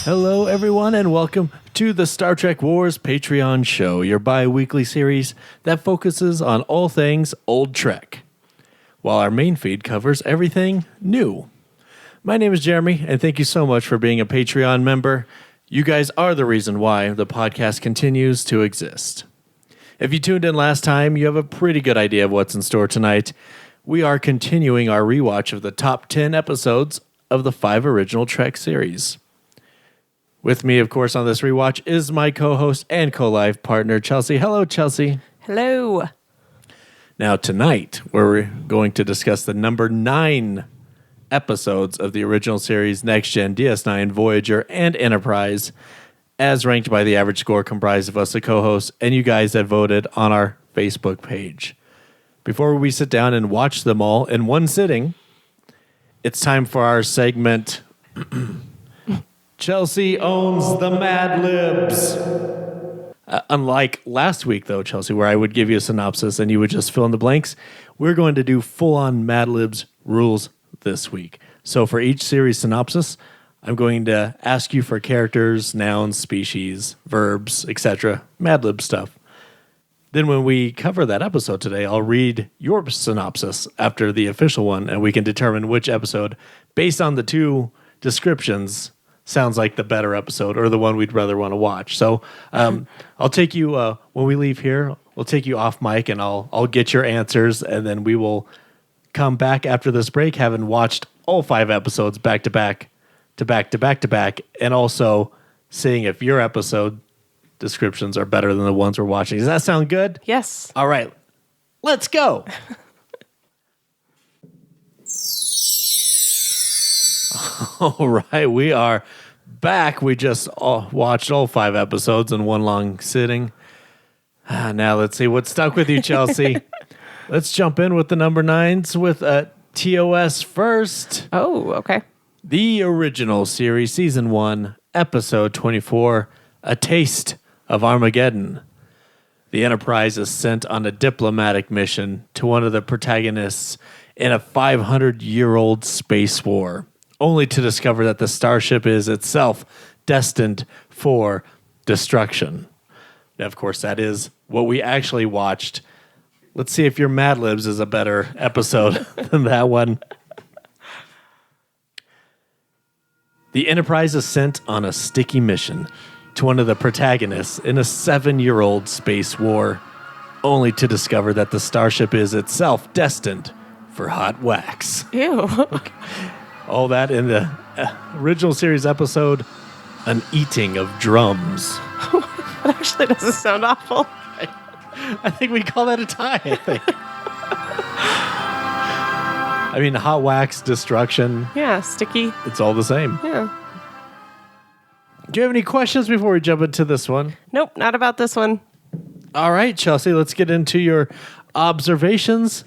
Hello, everyone, and welcome to the Star Trek Wars Patreon show, your bi-weekly series that focuses on all things old Trek, while our main feed covers everything new. My name is Jeremy, and thank you so much for being a Patreon member. You guys are the reason why the podcast continues to exist. If you tuned in last time, you have a pretty good idea of what's in store tonight. We are continuing our rewatch of the top 10 episodes of the 5 original Trek series. With me, of course, on this rewatch is my co-host and co-live partner, Chelsea. Hello, Chelsea. Hello. Now, tonight, we're going to discuss the number 9 episodes of the original series, Next Gen, DS9, Voyager, and Enterprise, as ranked by the average score comprised of us, the co-hosts, and you guys that voted on our Facebook page. Before we sit down and watch them all in one sitting, it's time for our segment... Chelsea owns the Mad Libs. Unlike last week, though, Chelsea, where I would give you a synopsis and you would just fill in the blanks, we're going to do full-on Mad Libs rules this week. So for each series synopsis, I'm going to ask you for characters, nouns, species, verbs, etc., Mad Lib stuff. Then when we cover that episode today, I'll read your synopsis after the official one, and we can determine which episode, based on the two descriptions, sounds like the better episode or the one we'd rather want to watch. So I'll take you, when we leave here, we'll take you off mic and I'll get your answers, and then we will come back after this break having watched all 5 episodes back to back, and also seeing if your episode descriptions are better than the ones we're watching. Does that sound good? Yes. All right. Let's go. All right, we are back. We just watched all 5 episodes in one long sitting. Now let's see what stuck with you, Chelsea. Let's jump in with the number 9s with TOS first. Oh, okay. The original series, Season 1, Episode 24, A Taste of Armageddon. The Enterprise is sent on a diplomatic mission to one of the protagonists in a 500-year-old space war, only to discover that the starship is itself destined for destruction. Now, of course, that is what we actually watched. Let's see if your Mad Libs is a better episode than that one. The Enterprise is sent on a sticky mission to one of the protagonists in a 7-year-old space war, only to discover that the starship is itself destined for hot wax. Ew. Okay. All that in the original series episode, An Eating of Drums. That actually doesn't sound awful. I think we call that a tie, I think. I mean, hot wax, destruction. Yeah, sticky. It's all the same. Yeah. Do you have any questions before we jump into this one? Nope, not about this one. All right, Chelsea, let's get into your observations.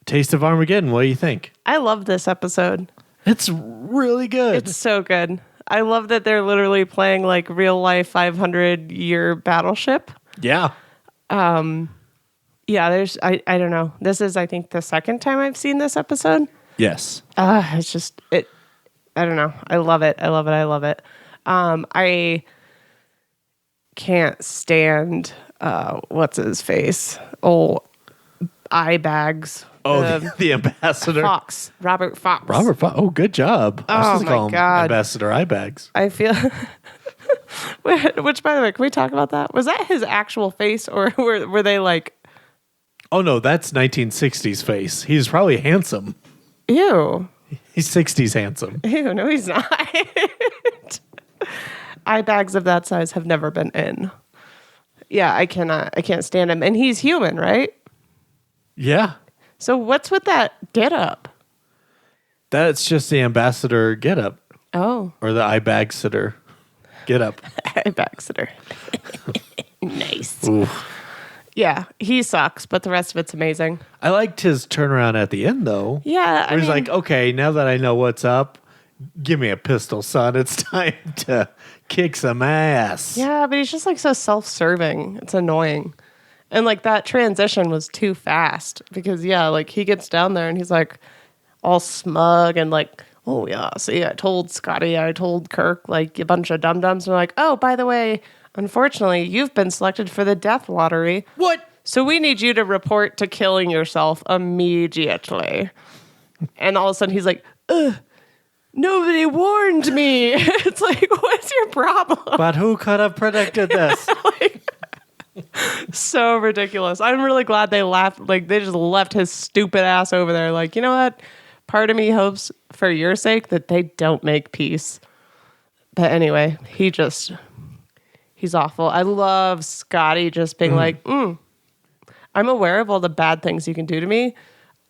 Taste of Armageddon, what do you think? I love this episode. It's really good. It's so good. I love that they're literally playing like real life 500-year battleship. Yeah. Yeah, I don't know. This is, I think, the second time I've seen this episode. Yes. It's just, I don't know. I love it. I love it. I love it. I can't stand, what's his face? Oh, eye bags. Oh, the ambassador. Fox. Robert Fox. Robert Fox. Oh, good job. I was supposed to call him Ambassador Eyebags. I feel... Which, by the way, can we talk about that? Was that his actual face, or were they like... Oh, no, that's 1960s face. He's probably handsome. Ew. He's 60s handsome. Ew, no, he's not. Eye bags of that size have never been in. Yeah, I can't stand him. And he's human, right? Yeah. So what's with that getup? That's just the ambassador getup. Oh. Or the eye bag sitter getup. Eye bag sitter. Nice. Ooh. Yeah, he sucks, but the rest of it's amazing. I liked his turnaround at the end, though. Yeah, where he's like, okay, now that I know what's up, give me a pistol, son. It's time to kick some ass. Yeah, but he's just like so self-serving. It's annoying. And like that transition was too fast because, yeah, like he gets down there and he's like all smug and like oh yeah, see, I told Scotty, I told Kirk, like a bunch of dum-dums. And they're like, oh, by the way, unfortunately, you've been selected for the death lottery. What? So we need you to report to killing yourself immediately. And all of a sudden he's like, ugh, nobody warned me. It's like, what's your problem? But who could have predicted this? So ridiculous. I'm really glad they laughed. Like, they just left his stupid ass over there. Like, you know what? Part of me hopes for your sake that they don't make peace. But anyway, he's awful. I love Scotty just being like, I'm aware of all the bad things you can do to me,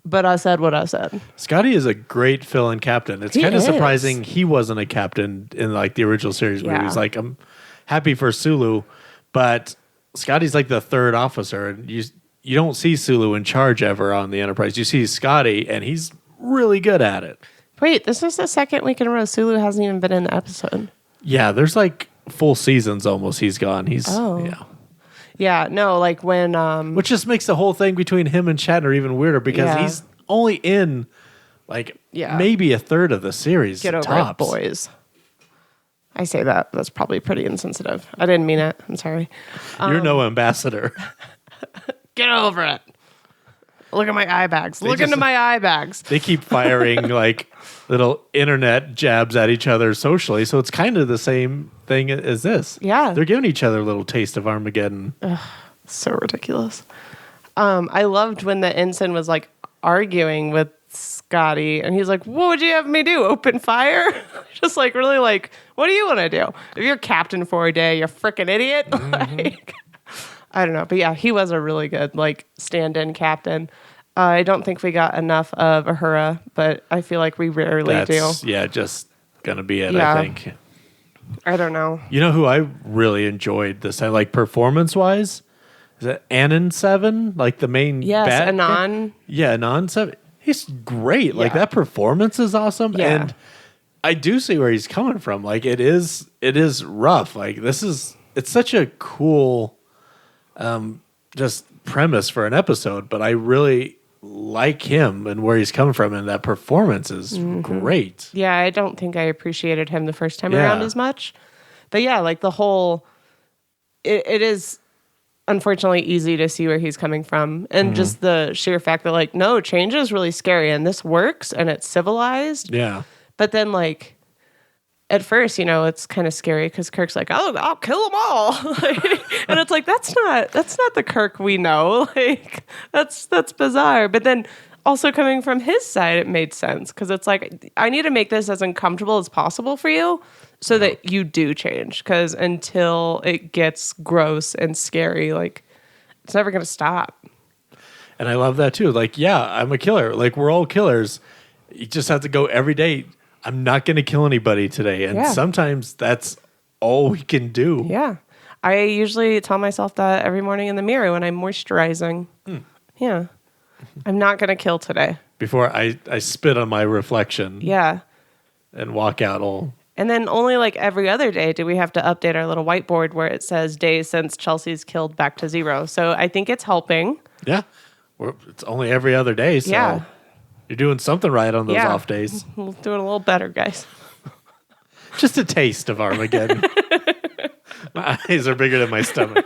but I said what I said. Scotty is a great fill-in captain. It's kind of surprising he wasn't a captain in like the original series where he was like, I'm happy for Sulu, but Scotty's like the third officer, and you don't see Sulu in charge ever on the Enterprise. You see Scotty, and he's really good at it. Wait, this is the second week in a row Sulu hasn't even been in the episode. Yeah, there's like full seasons almost he's gone. Yeah, no, like when... Which just makes the whole thing between him and Shatner even weirder because he's only in like maybe a third of the series. Get over it, boys. I say that. That's probably pretty insensitive. I didn't mean it. I'm sorry. You're no ambassador. Get over it. Look at my eye bags. Look into my eye bags. They keep firing like little internet jabs at each other socially. So it's kind of the same thing as this. Yeah. They're giving each other a little taste of Armageddon. Ugh, so ridiculous. I loved when the ensign was like arguing with Scotty and he's like, what would you have me do? Open fire? Just like really like, what do you want to do? If you're captain for a day, you're a freaking idiot. Like, I don't know. But yeah, he was a really good like stand-in captain. I don't think we got enough of Uhura, but I feel like we rarely do. Yeah, just going to be it, Yeah. I think. I don't know. You know who I really enjoyed this, like performance-wise? Is it Anon 7? Like the main bad Anon. Yeah, Anon 7. He's great. Like that performance is awesome. Yeah. And I do see where he's coming from. Like it is rough. Like it's such a cool just premise for an episode, but I really like him and where he's coming from, and that performance is great. Yeah, I don't think I appreciated him the first time around as much. But yeah, like the whole it is unfortunately easy to see where he's coming from, and just the sheer fact that like, no, change is really scary and this works and it's civilized. Yeah. But then like at first, you know, it's kind of scary because Kirk's like, oh, I'll kill them all. And it's like, that's not the Kirk we know. Like that's bizarre. But then also coming from his side, it made sense because it's like, I need to make this as uncomfortable as possible for you so that you do change. Because until it gets gross and scary, like it's never going to stop. And I love that too. Like, yeah, I'm a killer. Like we're all killers. You just have to go every day. I'm not going to kill anybody today. And sometimes that's all we can do. Yeah. I usually tell myself that every morning in the mirror when I'm moisturizing. Yeah. I'm not going to kill today. Before I spit on my reflection. Yeah. And walk out all. And then only like every other day do we have to update our little whiteboard where it says days since Chelsea's killed back to 0. So I think it's helping. Yeah. It's only every other day. So. Yeah. You're doing something right on those off days. We're doing a little better, guys. Just a taste of Armageddon. My eyes are bigger than my stomach.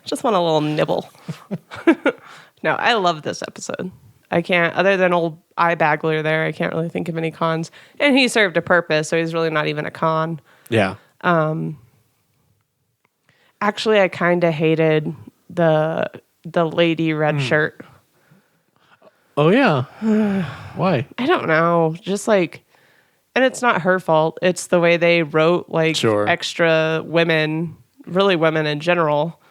Just want a little nibble. No, I love this episode. I can't, other than old eye bagler there, I can't really think of any cons. And he served a purpose, so he's really not even a con. Yeah. Actually, I kind of hated the lady red shirt. Oh, yeah. Why? I don't know. Just like, and it's not her fault. It's the way they wrote like extra women, really women in general.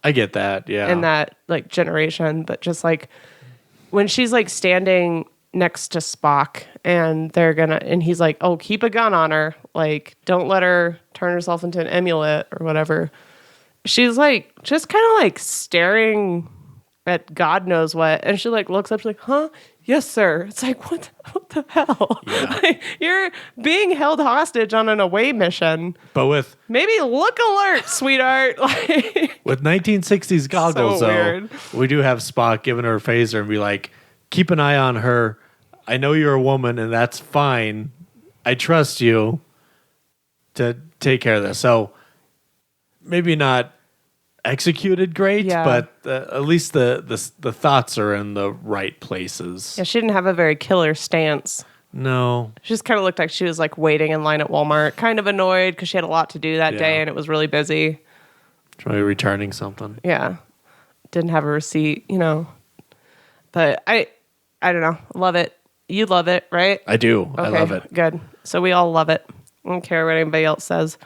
I get that. Yeah. In that like generation. But just like when she's like standing next to Spock and and he's like, oh, keep a gun on her. Like, don't let her turn herself into an amulet or whatever. She's like, just kind of like staring at God knows what, and she like looks up, she's like, huh? Yes, sir. It's like, what the hell? Yeah. Like, you're being held hostage on an away mission. But with maybe look alert, sweetheart. Like, with 1960s goggles, so weird. We do have Spock giving her a phaser and be like, keep an eye on her. I know you're a woman, and that's fine. I trust you to take care of this. So maybe not executed great, but at least the thoughts are in the right places. Yeah, she didn't have a very killer stance. No. She just kind of looked like she was like waiting in line at Walmart, kind of annoyed because she had a lot to do that day and it was really busy. Probably returning something. Yeah. Didn't have a receipt, you know. But I don't know. Love it. You love it, right? I do. Okay, I love it. Good. So we all love it. I don't care what anybody else says.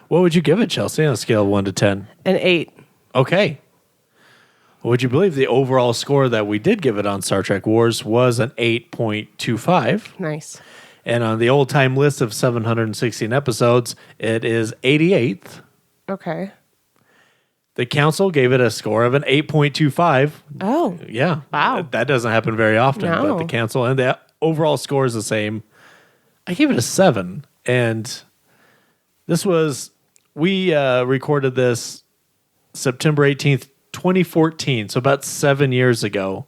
What would you give it, Chelsea, on a scale of 1 to 10? An 8. Okay. Would you believe the overall score that we did give it on Star Trek Wars was an 8.25? Nice. And on the old-time list of 716 episodes, it is 88th. Okay. The council gave it a score of an 8.25. Oh. Yeah. Wow. That doesn't happen very often, No. but the council and the overall score is the same. I gave it a 7. And this was, we recorded this September 18th, 2014, so about 7 years ago.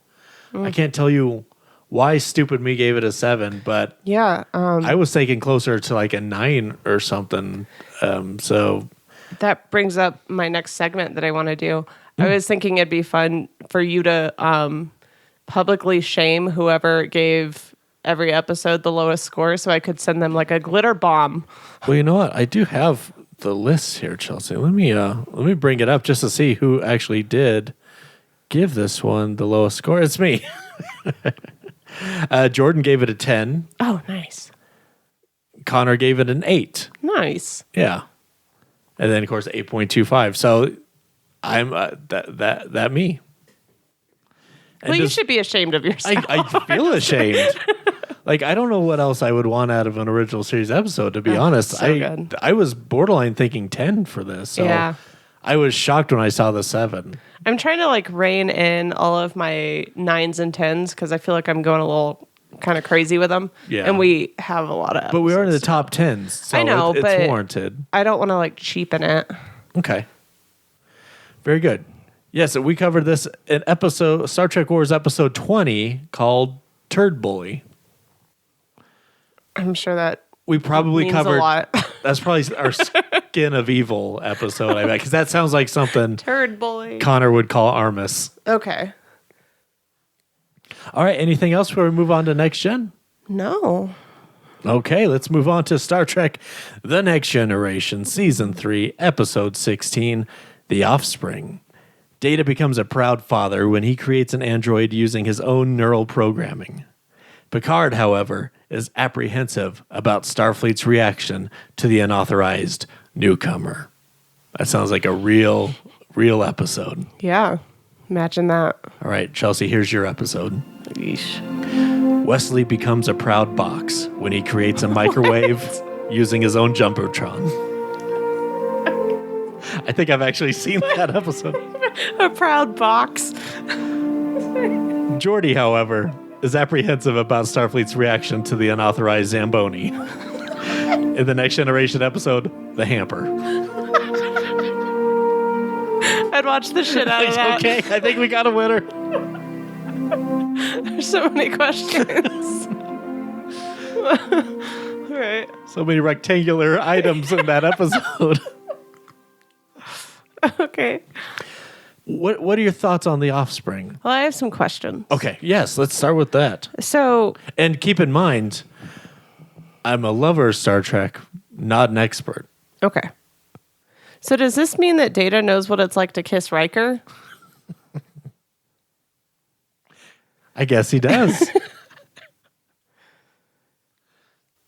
I can't tell you why Stupid Me gave it a 7, but yeah, I was thinking closer to like a 9 or something. So that brings up my next segment that I want to do. I was thinking it'd be fun for you to publicly shame whoever gave every episode the lowest score, so I could send them like a glitter bomb. well, you know what? I do have the list here, Chelsea. Let me bring it up just to see who actually did give this one the lowest score. It's me. Jordan gave it a 10. Oh, nice. Connor gave it an 8. Nice. Yeah. And then of course 8.25. So I'm that me. And Well, you should be ashamed of yourself. I feel ashamed. Like, I don't know what else I would want out of an original series episode, to be honest. so good. I was borderline thinking 10 for this. So Yeah. I was shocked when I saw the 7. I'm trying to like rein in all of my 9s and 10s because I feel like I'm going a little kind of crazy with them. Yeah. And we have a lot of But we are in the episodes. top 10s. So I know, it's but warranted. I don't want to like cheapen it. Okay. Very good. Yes, so we covered this in Star Trek Wars episode 20 called Turd Bully. I'm sure that We probably means covered a lot. That's probably our Skin of Evil episode, I bet, because that sounds like something Turd bully. Connor would call Armis. Okay. All right, anything else before we move on to Next Gen? No. Okay, let's move on to Star Trek The Next Generation, Season 3, Episode 16, The Offspring. Data becomes a proud father when he creates an android using his own neural programming. Picard, however, is apprehensive about Starfleet's reaction to the unauthorized newcomer. That sounds like a real episode. Yeah. Imagine that. All right, Chelsea, here's your episode. Yeesh. Wesley becomes a proud box when he creates a microwave using his own Jumbotron. I think I've actually seen that episode. A proud box. Geordi, however, is apprehensive about Starfleet's reaction to the unauthorized Zamboni. In the Next Generation episode, The Hamper. I'd watch the shit out of that. Okay, I think we got a winner. There's so many questions. All right. So many rectangular items in that episode. Okay. What are your thoughts on The Offspring? Well, I have some questions. Okay, yes, let's start with that. So, And keep in mind, I'm a lover of Star Trek, not an expert. okay. So does this mean that Data knows what it's like to kiss Riker? I guess he does.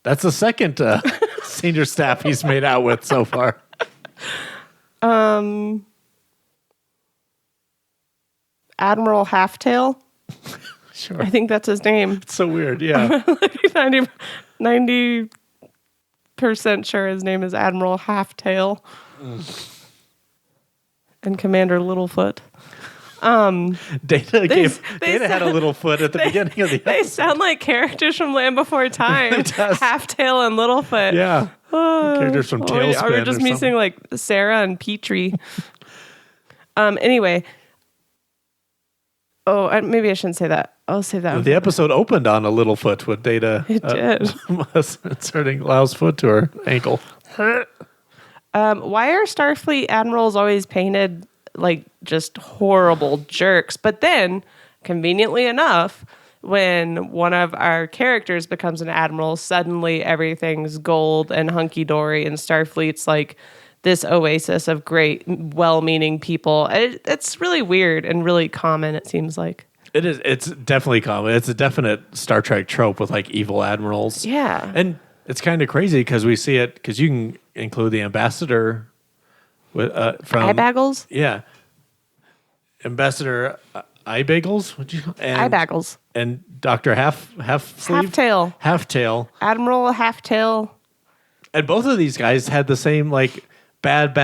That's the second senior staff he's made out with so far. Admiral Halftail? Sure. I think that's his name. It's so weird, yeah. 90% sure his name is Admiral Halftail. And Commander Littlefoot. Data they had a little foot at the beginning of the They episode. sound like characters from Land Before Time. It does. Halftail and Littlefoot. Yeah. Characters from Tailspin. Are we just or missing something. like Sarah and Petrie? Anyway, Oh, maybe I shouldn't say that. I'll save that. The episode opened on a Littlefoot with Data It did. inserting Lau's foot to her ankle. Why are Starfleet admirals always painted like just horrible jerks? But then, conveniently enough, when one of our characters becomes an admiral, suddenly everything's gold and hunky-dory, and Starfleet's like this oasis of great, well-meaning people. It's really weird and really common, it seems like. It is. It's definitely common. It's a definite Star Trek trope with like evil admirals. Yeah. And it's kind of crazy because we see it because you can include the ambassador with from Eye bagels? Yeah. Ambassador Eye Bagels? What'd you Eye bagels. And Dr. Halftail. Halftail. Admiral Halftail. And both of these guys had the same like bad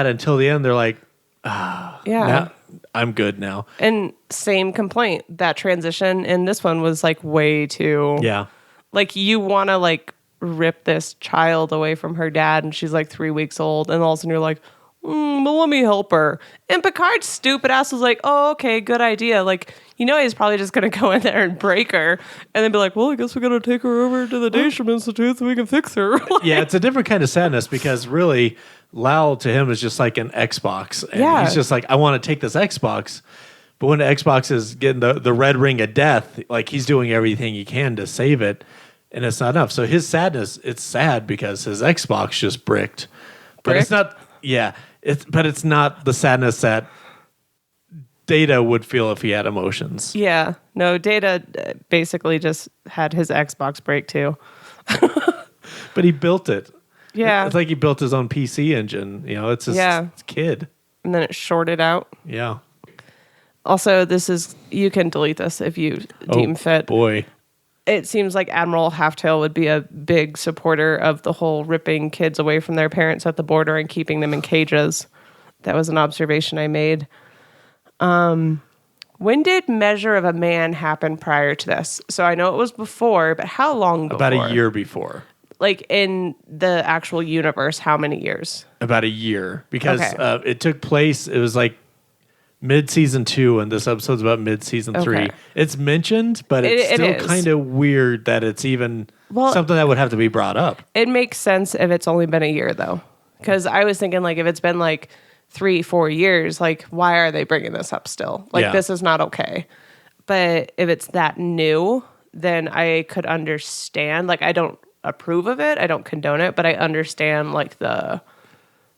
until the end. They're like, Yeah. now, I'm good now. And same complaint. That transition in this one was like way too. Yeah. Like you want to like rip this child away from her dad, and she's like 3 weeks old, and all of a sudden you're like, but let me help her. And Picard's stupid ass was like, oh, okay, good idea. Like, you know, he's probably just going to go in there and break her and then be like, well, I guess we got to take her over to the Daisham Institute so we can fix her. Yeah, it's a different kind of sadness because really Lau to him is just like an Xbox. And Yeah. he's just like, I want to take this Xbox. But when the Xbox is getting the red ring of death, like he's doing everything he can to save it. And it's not enough. So his sadness, it's sad because his Xbox just bricked. But it's not, yeah. But it's not the sadness that Data would feel if he had emotions. Yeah. No, Data basically just had his Xbox break too. But he built it. Yeah. It's like he built his own PC engine. You know, it's his kid. And then it shorted out. Yeah. Also, you can delete this if you deem fit. Boy. It seems like Admiral Halftail would be a big supporter of the whole ripping kids away from their parents at the border and keeping them in cages. That was an observation I made. When did Measure of a Man happen prior to this? So I know it was before, but how long before? About a year before. Like in the actual universe, how many years? About a year. Because Okay. it took place, it was like mid-season 2, and this episode's about mid-season 3. Okay. It's mentioned, but it's It still is. kind of weird that it's even something that would have to be brought up. It makes sense if it's only been a year, though. Because I was thinking, like, if it's been, like, 3-4 years, like, why are they bringing this up still? Like, this is not okay. But if it's that new, then I could understand. Like, I don't approve of it. I don't condone it. But I understand, like, the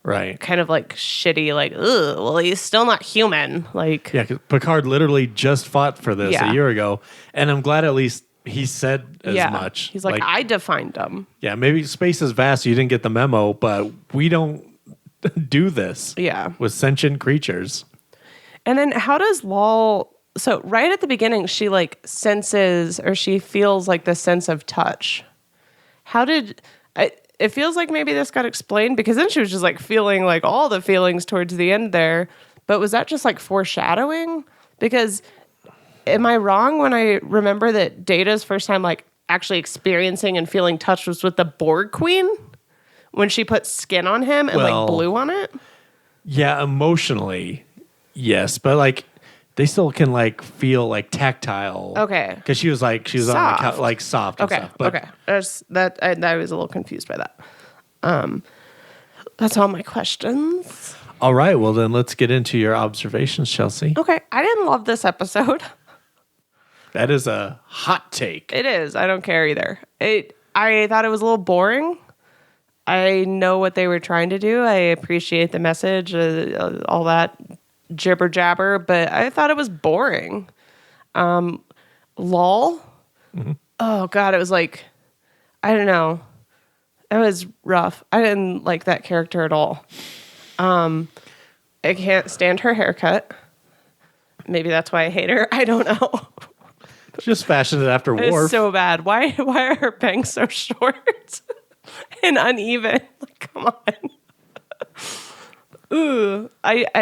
Right. kind of, like, shitty, like, ugh, well, he's still not human. Like, Yeah, 'cause Picard literally just fought for this Yeah. a year ago. And I'm glad at least he said as much. He's like, I defined them. Yeah, maybe space is vast, so you didn't get the memo, but we don't do this Yeah. with sentient creatures. And then how does Lal... So right at the beginning, she, like, senses or she feels, like, the sense of touch. How did... It feels like maybe this got explained because then she was just, like, feeling, like, all the feelings towards the end there. But was that just, like, foreshadowing? Because am I wrong when I remember that Data's first time, like, actually experiencing and feeling touch was with the Borg Queen? When she put skin on him and, like, blew on it? Yeah, emotionally, yes. But, like, they still can, like, feel, like, tactile. Okay. Because she was on the couch, like, soft and Okay. stuff. But Okay. I was a little confused by that. That's all my questions. all right, well, then let's get into your observations, Chelsea. Okay. I didn't love this episode. That is a hot take. It is. I don't care either. I thought it was a little boring. I know what they were trying to do. I appreciate the message, all that jibber jabber, but I thought it was boring. Lol. Mm-hmm. Oh God, it was like, I don't know. It was rough. I didn't like that character at all. I can't stand her haircut. Maybe that's why I hate her. I don't know. Just fashioned it after It's Worf. so bad. Why are her bangs so short and uneven? Like, come on. Ooh,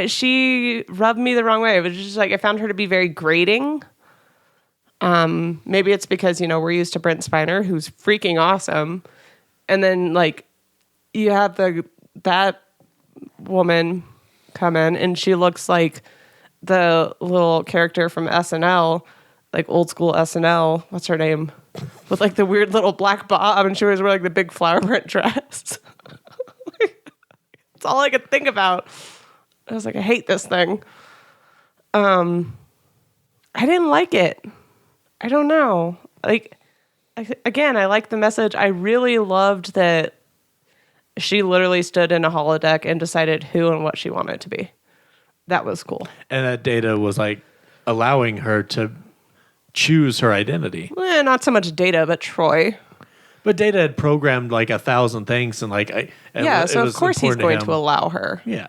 she rubbed me the wrong way. It was just like I found her to be very grating. Maybe it's because we're used to Brent Spiner, who's freaking awesome, and then like you have that woman come in, and she looks like the little character from SNL, like old school SNL. What's her name? With like the weird little black bob, and she was wearing like the big flower print dress. That's all I could think about. I was like, I hate this thing. I didn't like it. I don't know. Like, again, I like the message. I really loved that she literally stood in a holodeck and decided who and what she wanted to be. That was cool. And that Data was like allowing her to choose her identity. Not so much Data, but Troy. But Data had programmed like 1,000 things, and like so of course he's going to allow her. Yeah.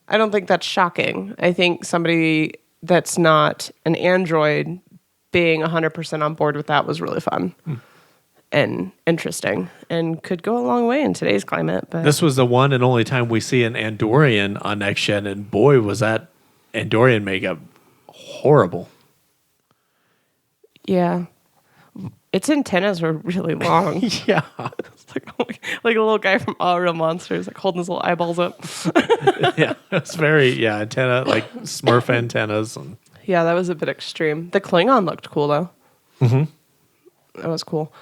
I don't think that's shocking. I think somebody that's not an android being 100% on board with that was really fun and interesting and could go a long way in today's climate. But this was the one and only time we see an Andorian on Next Gen, and boy, was that Andorian makeup horrible. Yeah. Its antennas were really long. Yeah. It's like a little guy from All Real Monsters, like holding his little eyeballs up. Yeah. It's very, antenna, like Smurf antennas. And yeah, that was a bit extreme. The Klingon looked cool, though. Mm-hmm. That was cool.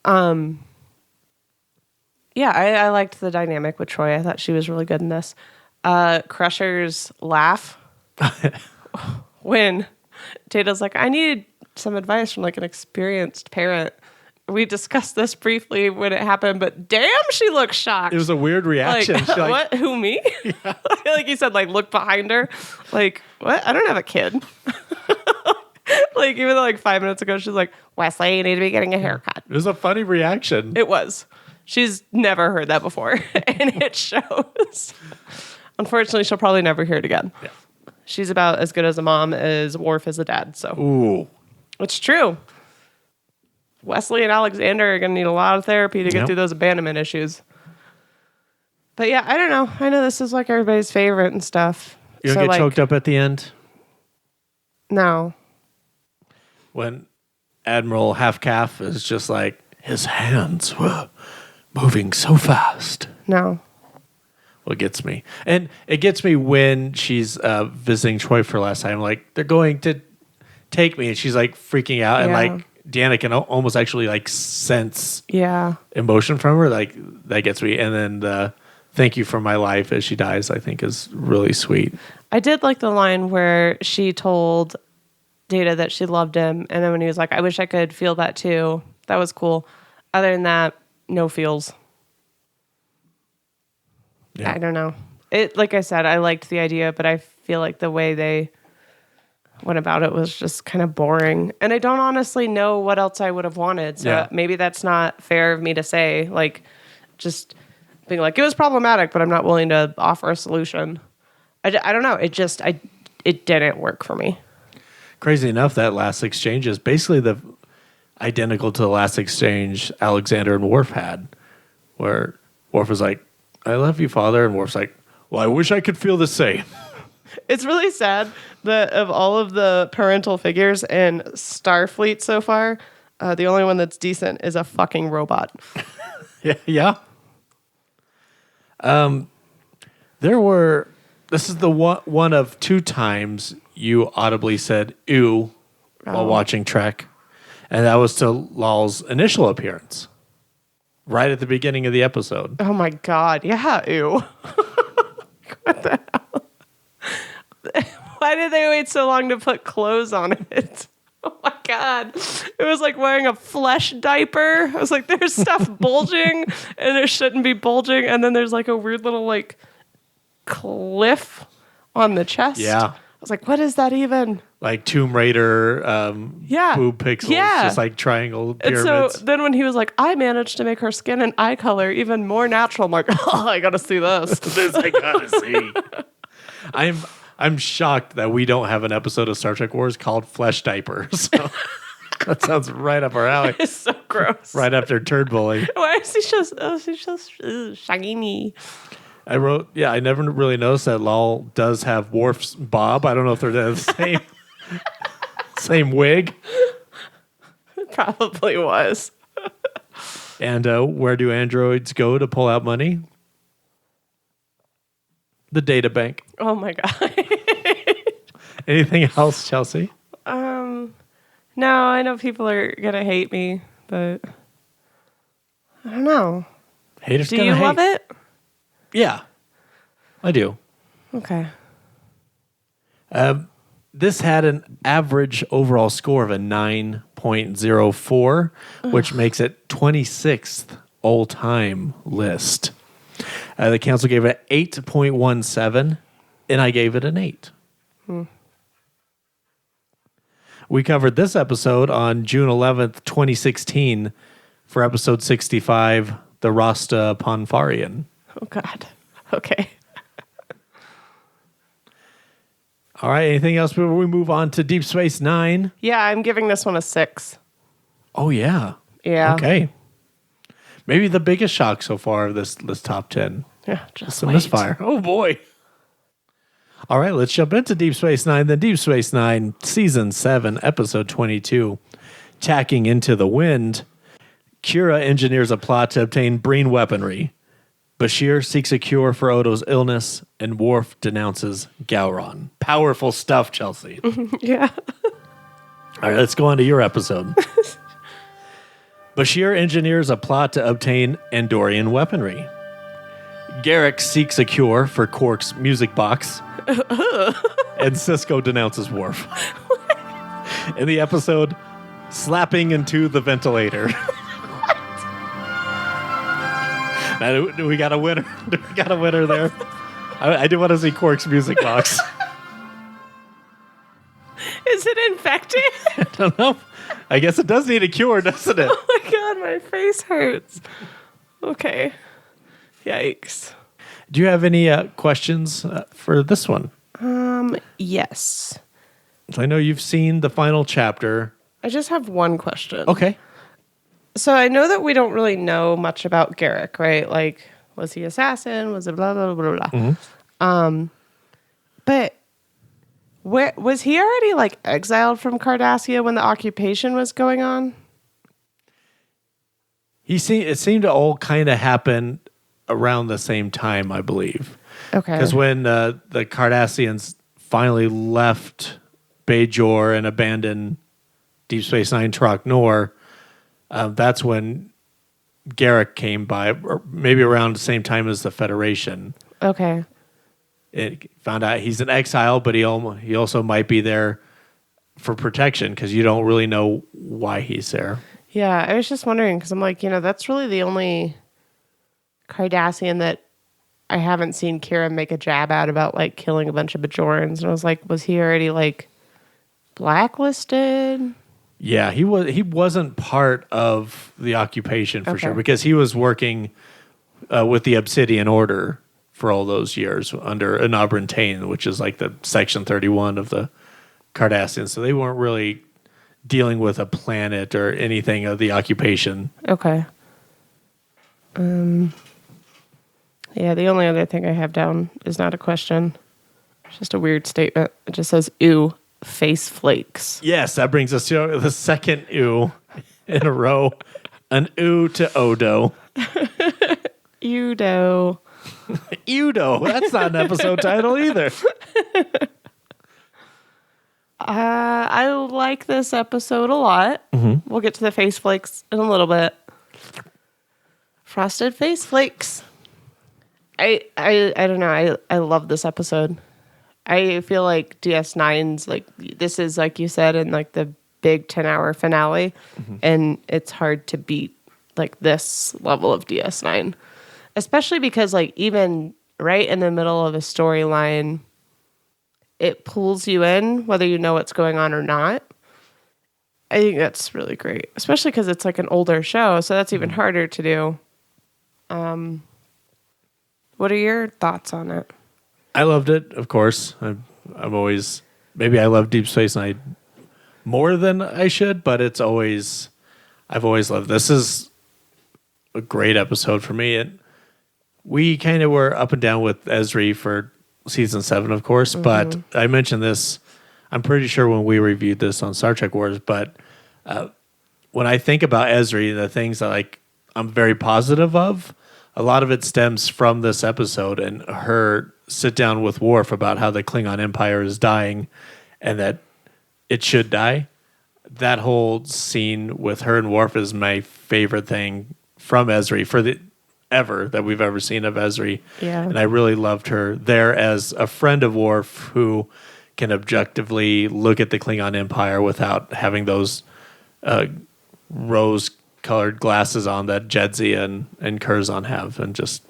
Yeah, I liked the dynamic with Troy. I thought she was really good in this. Crusher's laugh when Data's like, I need some advice from like an experienced parent. We discussed this briefly when it happened, but damn, she looked shocked. it was a weird reaction. Like, She, like, what? Who, me? Yeah. Like you said, like look behind her. Like, what? I don't have a kid. Like even though like 5 minutes ago she's like, Wesley, you need to be getting a haircut. It was a funny reaction. It was. She's never heard that before, and it shows. Unfortunately, she'll probably never hear it again. Yeah. She's about as good as a mom as Worf is a dad. So, Ooh, it's true. Wesley and Alexander are going to need a lot of therapy to get through those abandonment issues. But yeah, I don't know. I know this is like everybody's favorite and stuff. you don't get choked up at the end No. when Admiral Half Calf is just like, his hands were moving so fast. No. What gets me, and it gets me when she's visiting Troy for the last time. Like, they're going to take me, and she's like freaking out, and like Deanna can almost actually like sense emotion from her. Like, that gets me. And then the thank you for my life as she dies, I think, is really sweet. I did like the line where she told Data that she loved him, and then when he was like, I wish I could feel that too. That was cool. Other than that, no feels. Yeah. I don't know. It, like I said, I liked the idea, but I feel like the way they went about it was just kind of boring. And I don't honestly know what else I would have wanted. So maybe that's not fair of me to say. Like, just being like, it was problematic, but I'm not willing to offer a solution. I don't know. It just, it didn't work for me. Crazy enough, that last exchange is basically identical to the last exchange Alexander and Worf had, where Worf was like, I love you, Father. And Worf's like, well, I wish I could feel the same. It's really sad that of all of the parental figures in Starfleet so far, the only one that's decent is a fucking robot. Yeah. This is the one of two times you audibly said ew while watching Trek. And that was to Lal's initial appearance. Right at the beginning of the episode. Oh my God. Yeah, ew. What the hell? Why did they wait so long to put clothes on it? Oh my God. It was like wearing a flesh diaper. I was like, there's stuff bulging and it shouldn't be bulging. And then there's like a weird little like cliff on the chest. Yeah. I was like, what is that even? Like Tomb Raider boob pixels. Yeah. Just like triangle pyramids. And so then when he was like, I managed to make her skin and eye color even more natural, I'm like, oh, I got to see this. This I got to see. I'm shocked that we don't have an episode of Star Trek Wars called Flesh Diaper. So that sounds right up our alley. It's so gross. Right after Turd Bully. Why is he just shiny? I never really noticed that Lal does have Worf's bob. I don't know if they're the same wig. It probably was. And where do androids go to pull out money? The data bank. Oh my God. Anything else, Chelsea? No, I know people are gonna hate me, but I don't know. Haters Do gonna you hate. love it? Yeah, I do. Okay. This had an average overall score of a 9.04, which makes it 26th all-time list. The council gave it 8.17, and I gave it an 8. We covered this episode on June 11th, 2016 for episode 65, The Rasta Ponfarian. Oh, God. Okay. All right, anything else before we move on to Deep Space Nine? Yeah, I'm giving this one a 6. Oh, yeah. Yeah. Okay. Maybe the biggest shock so far of this top 10. Yeah, just A wait. misfire. Oh, boy. All right, let's jump into Deep Space Nine. Then Deep Space Nine, Season 7, Episode 22, Tacking into the Wind. Kira engineers a plot to obtain brain weaponry. Bashir seeks a cure for Odo's illness, and Worf denounces Gowron. Powerful stuff, Chelsea. Yeah. All right, let's go on to your episode. Bashir engineers a plot to obtain Andorian weaponry. Garrick seeks a cure for Quark's music box. And Cisco denounces Worf. In the episode, slapping into the ventilator. Now, do we got a winner? Do we got a winner there? I do want to see Quark's music box. Is it infected? I don't know. I guess it does need a cure, doesn't it? Oh my God, my face hurts. Okay. Yikes. Do you have any questions for this one? Yes. I know you've seen the final chapter. I just have one question. Okay. So I know that we don't really know much about Garrick, right? Like, was he assassin? Was it blah, blah, blah, blah. Mm-hmm. But where was he already like exiled from Cardassia when the occupation was going on? It seemed to all kind of happen around the same time, I believe. Okay. Because when the Cardassians finally left Bajor and abandoned Deep Space Nine Troc Nor, that's when Garrick came by, or maybe around the same time as the Federation. Okay. It found out he's in exile, but he also might be there for protection because you don't really know why he's there. Yeah, I was just wondering because I'm like, that's really the only Cardassian that I haven't seen Kira make a jab at about like killing a bunch of Bajorans. And I was like, was he already like blacklisted? Yeah, he wasn't part of the occupation for sure because he was working with the Obsidian Order for all those years under Enabran Tain, which is like the Section 31 of the Cardassians. So they weren't really dealing with a planet or anything of the occupation. Okay. Yeah, the only other thing I have down is not a question. It's just a weird statement. It just says, ew, face flakes. Yes, that brings us to the second ew in a row. An ew to Odo. Udo. Udo. That's not an episode title either. I like this episode a lot. Mm-hmm. We'll get to the face flakes in a little bit. Frosted face flakes. I don't know. I love this episode. I feel like DS9's like this is like you said in like the big 10-hour finale, and it's hard to beat like this level of DS9, especially because like even right in the middle of a storyline, it pulls you in whether you know what's going on or not. I think that's really great, especially because it's like an older show, so that's even harder to do. What are your thoughts on it? I loved it, of course. I'm always, maybe I love Deep Space Nine more than I should, but I've always loved this. Is a great episode for me. And we kind of were up and down with Ezri for season 7, of course, but I mentioned this, I'm pretty sure when we reviewed this on Star Trek Wars, but when I think about Ezri, the things that I'm very positive of, a lot of it stems from this episode and her sit down with Worf about how the Klingon Empire is dying and that it should die. That whole scene with her and Worf is my favorite thing from Ezri that we've ever seen of Ezri. Yeah. And I really loved her there as a friend of Worf who can objectively look at the Klingon Empire without having those rose-colored glasses on that Jedzia and Curzon have, and just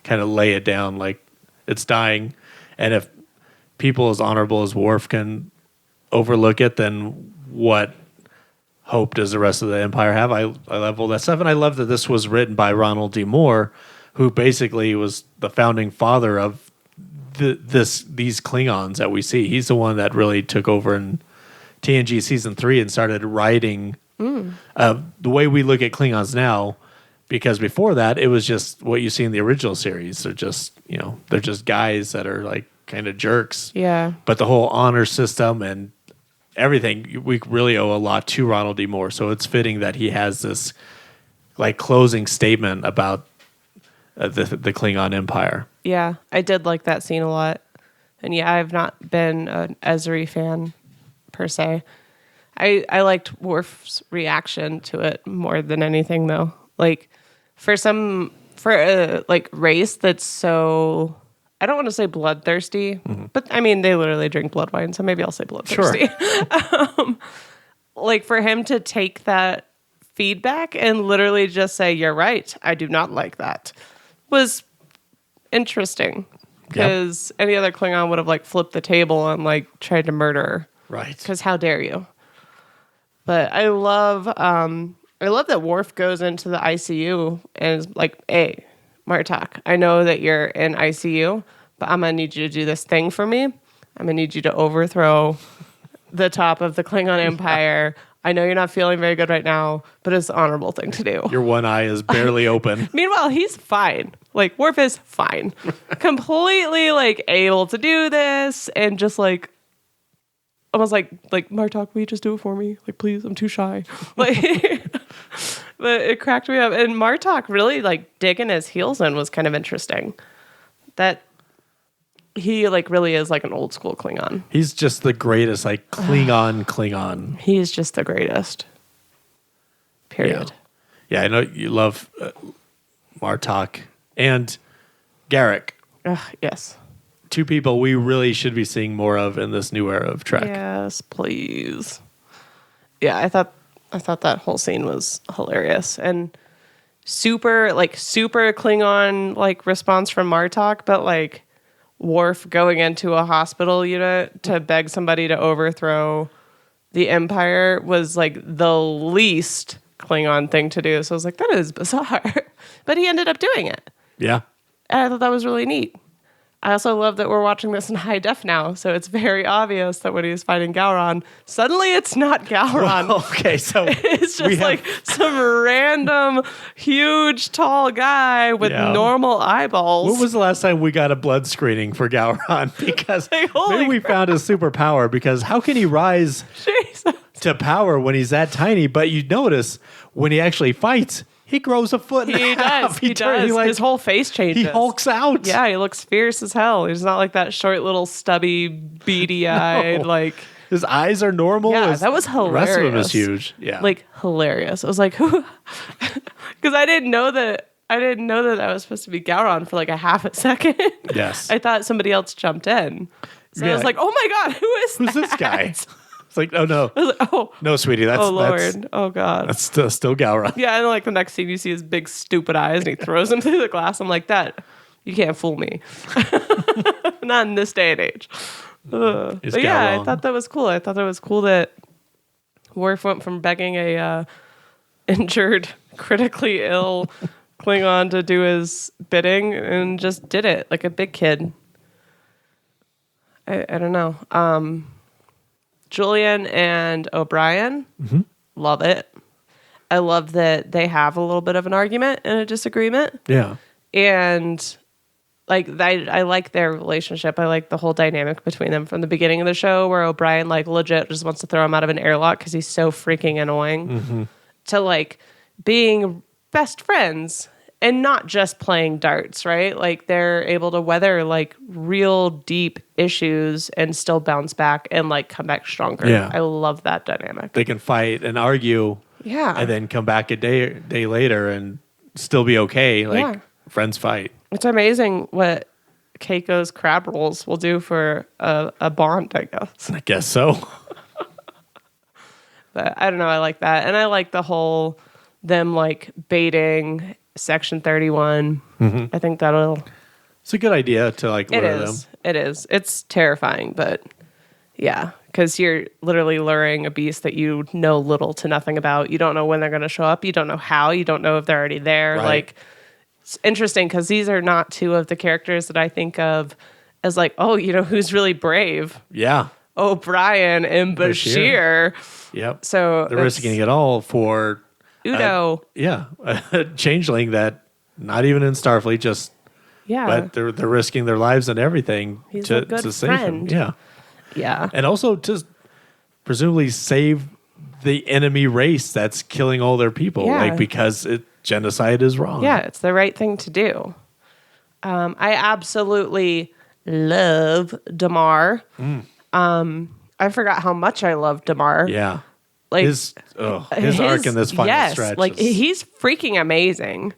kind of lay it down like it's dying. And if people as honorable as Worf can overlook it, then what hope does the rest of the Empire have? I love all that stuff. And I love that this was written by Ronald D. Moore, who basically was the founding father of these Klingons that we see. He's the one that really took over in TNG season 3 and started writing the way we look at Klingons now, because before that it was just what you see in the original series. They're just, they're just guys that are like kind of jerks. Yeah. But the whole honor system and everything, we really owe a lot to Ronald D. Moore. So it's fitting that he has this like closing statement about the Klingon Empire. Yeah, I did like that scene a lot. And yeah, I've not been an Ezri fan per se. I liked Worf's reaction to it more than anything, though. Like, for a race that's so, I don't want to say bloodthirsty, but I mean, they literally drink blood wine, so maybe I'll say bloodthirsty. Sure. Like, for him to take that feedback and literally just say, "You're right, I do not like that," was interesting. Because any other Klingon would have like flipped the table and like tried to murder her. Right. Because how dare you? But I love that Worf goes into the ICU and is like, "Hey, Martok, I know that you're in ICU, but I'm gonna need you to do this thing for me. I'm gonna need you to overthrow the top of the Klingon Empire. I know you're not feeling very good right now, but it's an honorable thing to do." Your one eye is barely open. Meanwhile, he's fine. Like, Worf is fine. Completely, like, able to do this and just, like, almost like, "Martok, will you just do it for me? Like, please, I'm too shy." Like, but it cracked me up. And Martok really, like, digging his heels in was kind of interesting. That he, like, really is, like, an old school Klingon. He's just the greatest, like, Klingon. He's just the greatest. Period. Yeah, I know you love Martok and Garrick. Yes. Two people we really should be seeing more of in this new era of Trek. Yes, please. Yeah, I thought that whole scene was hilarious and super Klingon like response from Martok, but like Worf going into a hospital unit to beg somebody to overthrow the Empire was like the least Klingon thing to do. So I was like, that is bizarre. But he ended up doing it. Yeah. And I thought that was really neat. I also love that we're watching this in high def now, so it's very obvious that when he's fighting Gowron, suddenly it's not Gowron. Well, okay, so it's just like some random, huge, tall guy with normal eyeballs. When was the last time we got a blood screening for Gowron? Because Like, maybe we found his superpower, because how can he rise Jesus. to power when he's that tiny? But you notice when he actually fights, he grows a foot and He a half. does. He does. His whole face changes. He hulks out. Yeah, he looks fierce as hell. He's not like that short little stubby, beady-eyed, No. like... His eyes are normal. Yeah, that was hilarious. The rest of him is huge. Yeah. Like, hilarious. I was like, who? Because I didn't know that was supposed to be Gowron for like a half a second. Yes. I thought somebody else jumped in. So I was like, oh my God, who's this guy? It's like, oh no. I was like, oh. No, sweetie, that's... Oh, Lord. Oh, God. That's still Gowron. Yeah, and like the next scene, you see his big stupid eyes and he throws them through the glass. I'm like, you can't fool me. Not in this day and age. But yeah, I thought that was cool. I thought that was cool that Worf went from begging a injured, critically ill Klingon to do his bidding and just did it like a big kid. I don't know. Julian and O'Brien, love it. I love that they have a little bit of an argument and a disagreement. Yeah. And like I like their relationship. I like the whole dynamic between them from the beginning of the show, where O'Brien like legit just wants to throw him out of an airlock because he's so freaking annoying, to like being best friends and not just playing darts, right? Like they're able to weather like real deep issues and still bounce back and like come back stronger. Yeah. I love that dynamic. They can fight and argue, Yeah. and then come back a day later and still be okay. Like Yeah. friends fight. It's amazing what Keiko's crab rolls will do for a bond, I guess. I guess so. But I don't know. I like that. And I like the whole them like baiting Section 31. I think that'll... It's a good idea to like lure them. It is. It's terrifying, but yeah, because you're literally luring a beast that you know little to nothing about. You don't know when they're going to show up. You don't know how. You don't know if they're already there. Right. Like, it's interesting because these are not two of the characters that I think of as like, oh, you know, who's really brave? Yeah. O'Brien and Bashir. Yep. So they're risking it all for Udo. a changeling that not even in Starfleet, just Yeah. but they're risking their lives and everything He's a to good save him. friend. Yeah. Yeah. And also to presumably save the enemy race that's killing all their people, Yeah. like because genocide is wrong. Yeah, it's the right thing to do. I absolutely love Damar. I forgot how much I love Damar. Yeah. Like his arc in this final stretch. Like he's freaking amazing.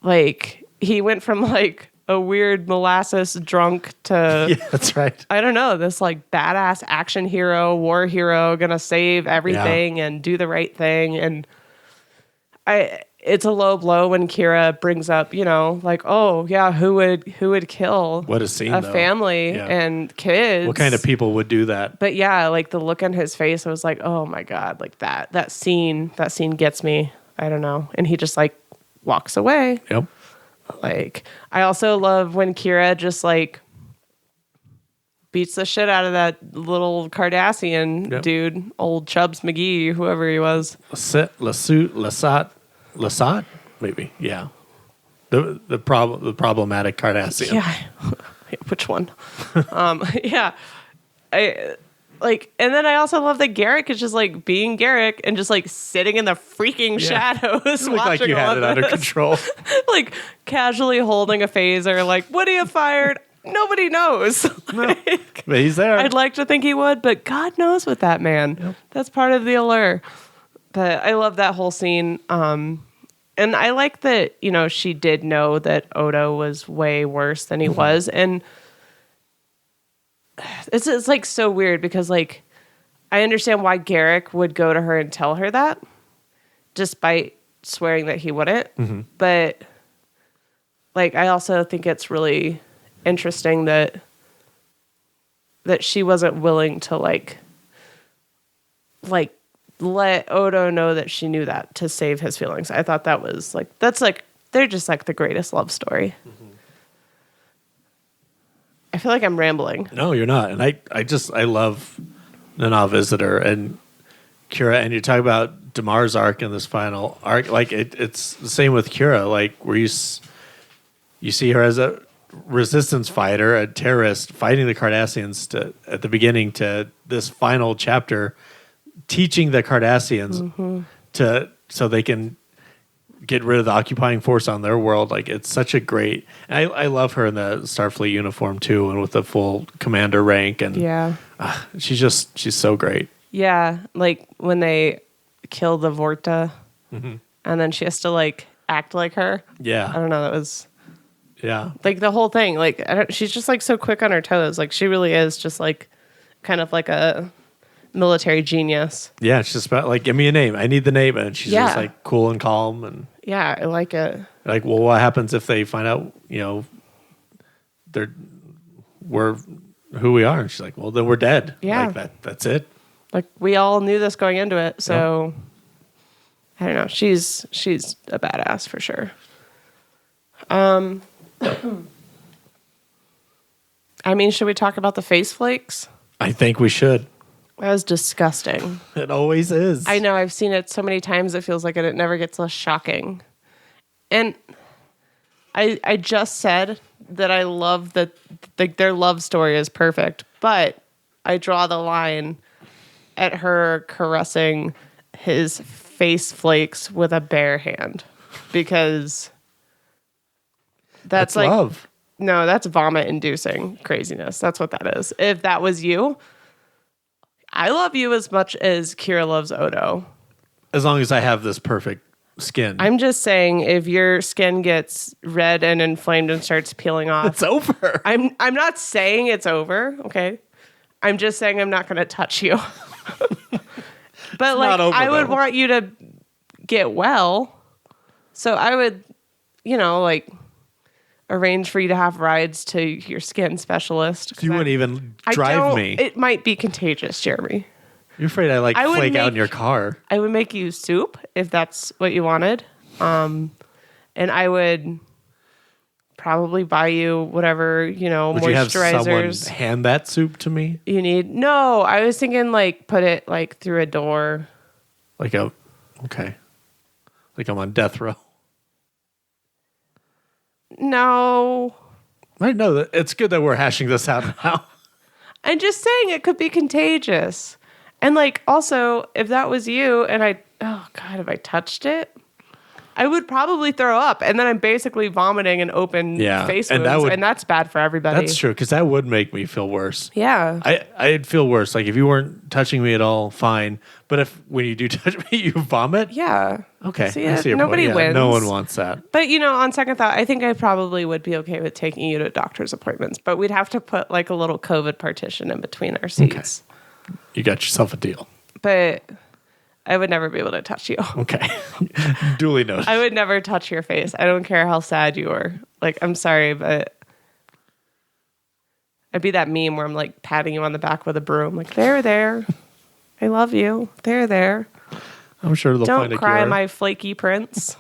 Like he went from like a weird molasses drunk to yeah, that's right. I don't know, this like badass action hero, war hero, gonna save everything and do the right thing. And it's a low blow when Kira brings up, you know, like, oh yeah, who would kill What a scene, a though. family Yeah. and kids? What kind of people would do that? But yeah, like the look on his face, I was like, oh my God, like that scene gets me. I don't know. And he just like walks away. Yep. Like, I also love when Kira just like beats the shit out of that little Cardassian dude, old Chubbs McGee, whoever he was. Lasat, maybe. Yeah. The problematic Cardassian. Yeah. Which one? Yeah. And then I also love that Garrick is just like being Garrick and just like sitting in the freaking shadows. You look like you had it under control. Like casually holding a phaser, like, what are you fired? Nobody knows. No, but he's there. I'd like to think he would, but God knows with that man. Yep. That's part of the allure. But I love that whole scene. And I like that, you know, she did know that Odo was way worse than he was. And it's like so weird because like I understand why Garrick would go to her and tell her that, despite swearing that he wouldn't. But like I also think it's really interesting that she wasn't willing to like let Odo know that she knew that to save his feelings. I thought that was like they're just like the greatest love story. I feel like I'm rambling. No, you're not. And I love Nana Visitor and Kira. And you talk about Damar's arc in this final arc. Like it's the same with Kira. Like where you see her as a resistance fighter, a terrorist fighting the Cardassians at the beginning to this final chapter, teaching the Cardassians so they can get rid of the occupying force on their world. Like it's such a great. And I love her in the Starfleet uniform too, and with the full commander rank. And she's so great. Yeah, like when they kill the Vorta, and then she has to like act like her. Yeah, I don't know. That was like the whole thing. Like she's just like so quick on her toes. Like she really is just like kind of like a military genius. Yeah, it's just about like, give me a name. I need the name. And she's just like cool and calm. And yeah, I like it. Like, well, what happens if they find out, you know, we're who we are? And she's like, well, then we're dead. Yeah. Like that's it. Like we all knew this going into it. So I don't know. She's a badass for sure. I mean, should we talk about the face flakes? I think we should. That was disgusting. It always is. I know. I've seen it so many times. It feels like it never gets less shocking. And I just said that I love that their love story is perfect, but I draw the line at her caressing his face flakes with a bare hand because That's like love. no, that's vomit-inducing craziness. That's what that is. If that was you, I love you as much as Kira loves Odo. As long as I have this perfect skin. I'm just saying, if your skin gets red and inflamed and starts peeling off, it's over. I'm not saying it's over, okay? I'm just saying I'm not going to touch you. But like, over, I would though. want you to get well. So I would, like arrange for you to have rides to your skin specialist. So you wouldn't even drive me. It might be contagious, Jeremy. You're afraid I would flake out in your car. I would make you soup if that's what you wanted. And I would probably buy you whatever, Would you have moisturizers someone hand that soup to me? you need. No, I was thinking like put it like through a door. Okay. Like I'm on death row. No. I know that it's good that we're hashing this out now. I'm just saying it could be contagious. And like also, if that was you and if I touched it, I would probably throw up, and then I'm basically vomiting and open face wounds, and that's bad for everybody. That's true, because that would make me feel worse. Yeah. I'd feel worse. Like if you weren't touching me at all, fine. But if when you do touch me, you vomit? Yeah. Okay. See, I see your nobody point. wins. No one wants that. But, on second thought, I think I probably would be okay with taking you to doctor's appointments, but we'd have to put like a little COVID partition in between our seats. Okay. You got yourself a deal. But I would never be able to touch you. Okay. Duly noted. I would never touch your face. I don't care how sad you are. Like, I'm sorry, but I'd be that meme where I'm like patting you on the back with a broom. Like, there. I love you. There. I'm sure they'll find a Don't cry, cure. my flaky prince.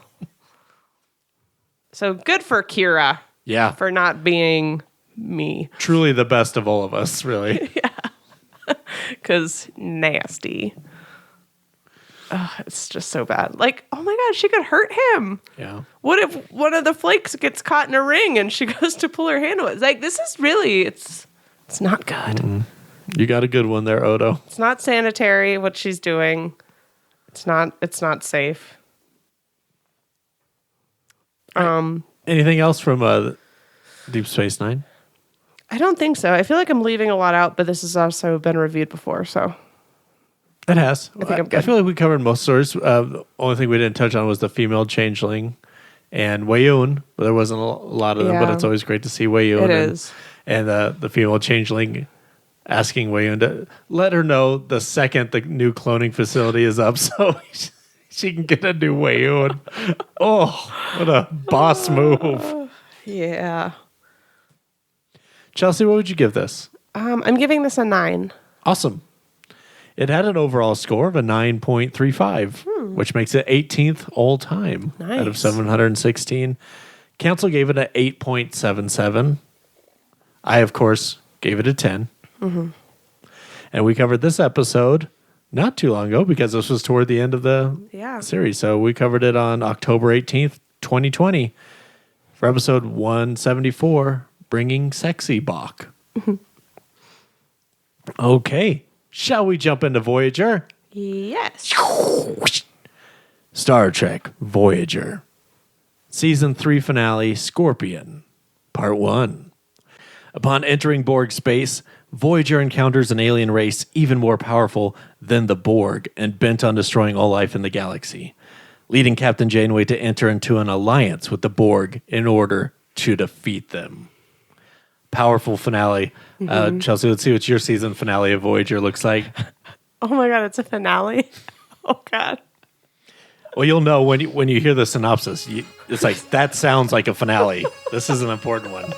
So good for Kira. Yeah. For not being me. Truly the best of all of us, really. Because nasty. It's just so bad. Like, oh my God, she could hurt him. Yeah. What if one of the flakes gets caught in a ring and she goes to pull her hand away? It's like, this is really, it's not good. Mm-hmm. You got a good one there, Odo. It's not sanitary what she's doing. It's not safe. Anything else from Deep Space Nine? I don't think so. I feel like I'm leaving a lot out, but this has also been reviewed before, so. It has. I think I'm good. I feel like we covered most stories. The only thing we didn't touch on was the female changeling and Wayun. But there wasn't a lot of them, but Yeah. it's always great to see Wayun. It is. And the female changeling asking Wayun to let her know the second the new cloning facility is up so she can get a new Wayun. Oh, what a boss move. Yeah. Chelsea, what would you give this? I'm giving this a 9. Awesome. It had an overall score of a 9.35, which makes it 18th all time out of Nice. 716. Council gave it an 8.77. I, of course, gave it a 10. Mm-hmm. And we covered this episode not too long ago because this was toward the end of the series. So we covered it on October 18th, 2020 for episode 174, Bringing Sexy Bach. Okay. Shall we jump into Voyager? Yes. Star Trek Voyager. Season 3 finale, Scorpion. Part 1. Upon entering Borg space, Voyager encounters an alien race even more powerful than the Borg and bent on destroying all life in the galaxy, leading Captain Janeway to enter into an alliance with the Borg in order to defeat them. Powerful finale. Chelsea, let's see what your season finale of Voyager looks like. Oh my God, it's a finale. Oh God. Well, you'll know when you hear the synopsis. It's like, that sounds like a finale. This is an important one.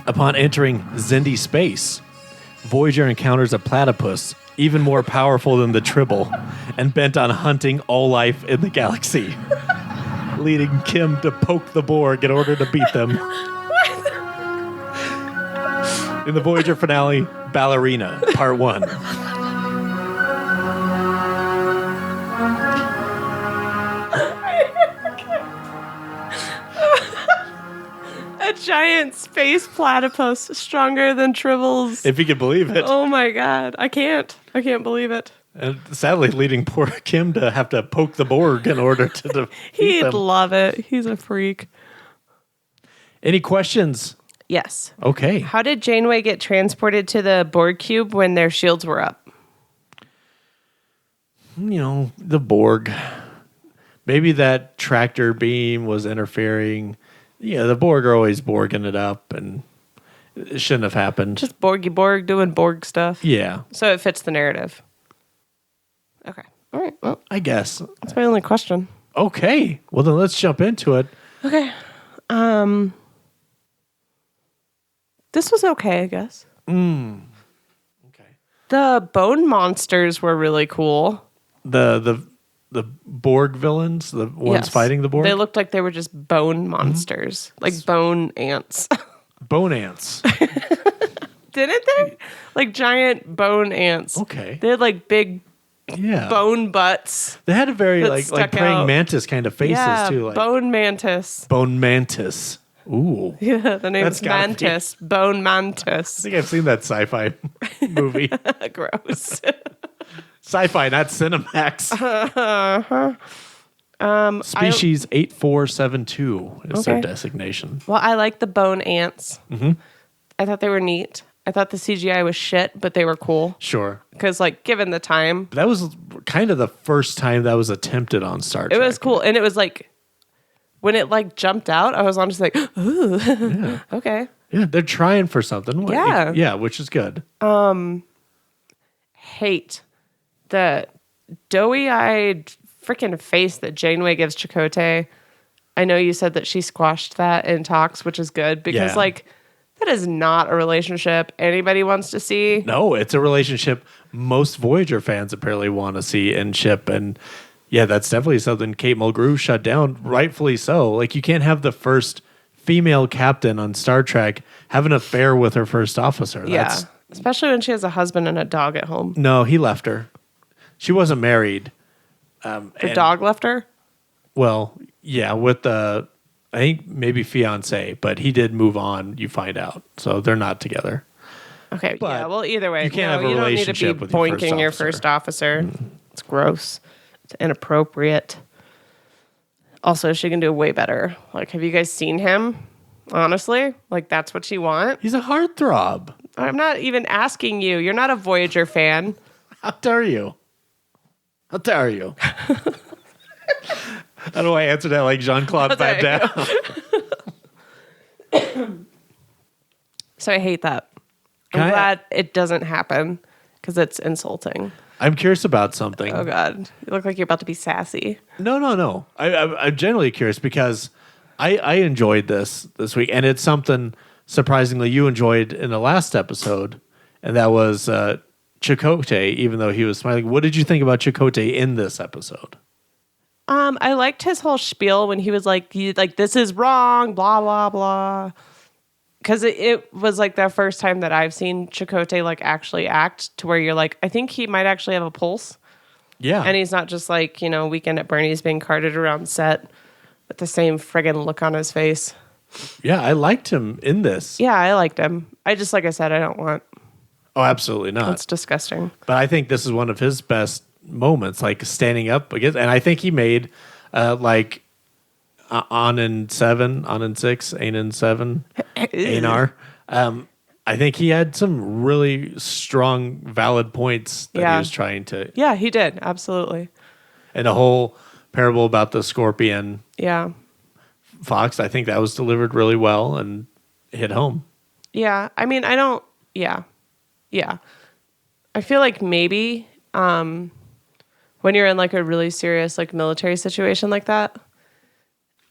Upon entering Xindi space, Voyager encounters a platypus even more powerful than the Tribble and bent on hunting all life in the galaxy, leading Kim to poke the Borg in order to beat them. In the Voyager finale, Ballerina, Part 1. A giant space platypus stronger than Tribbles. If you can believe it. Oh my God. I can't believe it. And sadly, leading poor Kim to have to poke the Borg in order to defeat He'd them. love it. He's a freak. Any questions? Yes. Okay. How did Janeway get transported to the Borg cube when their shields were up? The Borg. Maybe that tractor beam was interfering. Yeah, the Borg are always Borging it up, and it shouldn't have happened. Just Borgy Borg doing Borg stuff. Yeah. So it fits the narrative. Okay. All right. Well, I guess. that's my only question. Okay. Well, then let's jump into it. Okay. This was okay, I guess. Okay. The bone monsters were really cool. The Borg villains, the ones Yes. fighting the Borg? They looked like they were just bone monsters, like bone ants. Bone ants. Didn't they? Like giant bone ants. Okay. They had like big Yeah. bone butts. They had a very that like stuck praying out. mantis kind of faces Yeah, too. Like bone mantis. bone mantis. Ooh. Yeah, the name's That's gotta be- Mantis. Bone I Mantis. think I've seen that sci-fi movie. Gross. Sci-fi, not Cinemax. Species 8472 is their Okay. designation. Well, I like the bone ants. Mm-hmm. I thought they were neat. I thought the CGI was shit, but they were cool. Sure. Because, like, given the time, That was kind of the first time that was attempted on Star Trek. it was cool. And it was like, when it like jumped out, I was on just like, ooh, okay. Yeah, they're trying for something. Yeah. Yeah, which is good. Hate the doughy-eyed freaking face that Janeway gives Chakotay. I know you said that she squashed that in talks, which is good because, Yeah. like, that is not a relationship anybody wants to see. No, it's a relationship most Voyager fans apparently want to see in ship. And yeah, that's definitely something Kate Mulgrew shut down, rightfully so. Like, you can't have the first female captain on Star Trek have an affair with her first officer. Yeah, especially when she has a husband and a dog at home. No, he left her. She wasn't married. The dog left her? Well, yeah, with the, I think maybe fiance, but he did move on, you find out. So they're not together. Okay, But yeah, well, either way. you can't have a you don't need to relationship be with your first boinking your officer. first officer. It's gross. It's inappropriate. Also, she can do way better. Like, have you guys seen him? Honestly? Like, that's what you want? He's a heartthrob. I'm not even asking you. You're not a Voyager fan. How dare you? How dare you? How do I answer that like Jean-Claude Van dare Damme? So I hate that. Can I'm I- glad it doesn't happen because it's insulting. I'm curious about something. Oh, God. You look like you're about to be sassy. No. I'm generally curious because I enjoyed this week, and it's something surprisingly you enjoyed in the last episode, and that was Chakotay, even though he was smiling. What did you think about Chakotay in this episode? I liked his whole spiel when he was like, this is wrong, blah, blah, blah. Because it was like the first time that I've seen Chakotay like actually act to where you're like, I think he might actually have a pulse. Yeah. And he's not just like, Weekend at Bernie's being carted around set with the same friggin' look on his face. Yeah, I liked him in this. Yeah, I liked him. I just, like I said, I don't want. Oh, absolutely not. That's disgusting. But I think this is one of his best moments, like standing up against. And I think he made on in 7, on in 6, Ain in 7, Anar. I think he had some really strong, valid points that he was trying to. Yeah, he did. Absolutely. And the whole parable about the scorpion Yeah. fox, I think that was delivered really well and hit home. Yeah. I mean, I don't. Yeah. Yeah. I feel like maybe when you're in like a really serious like military situation like that,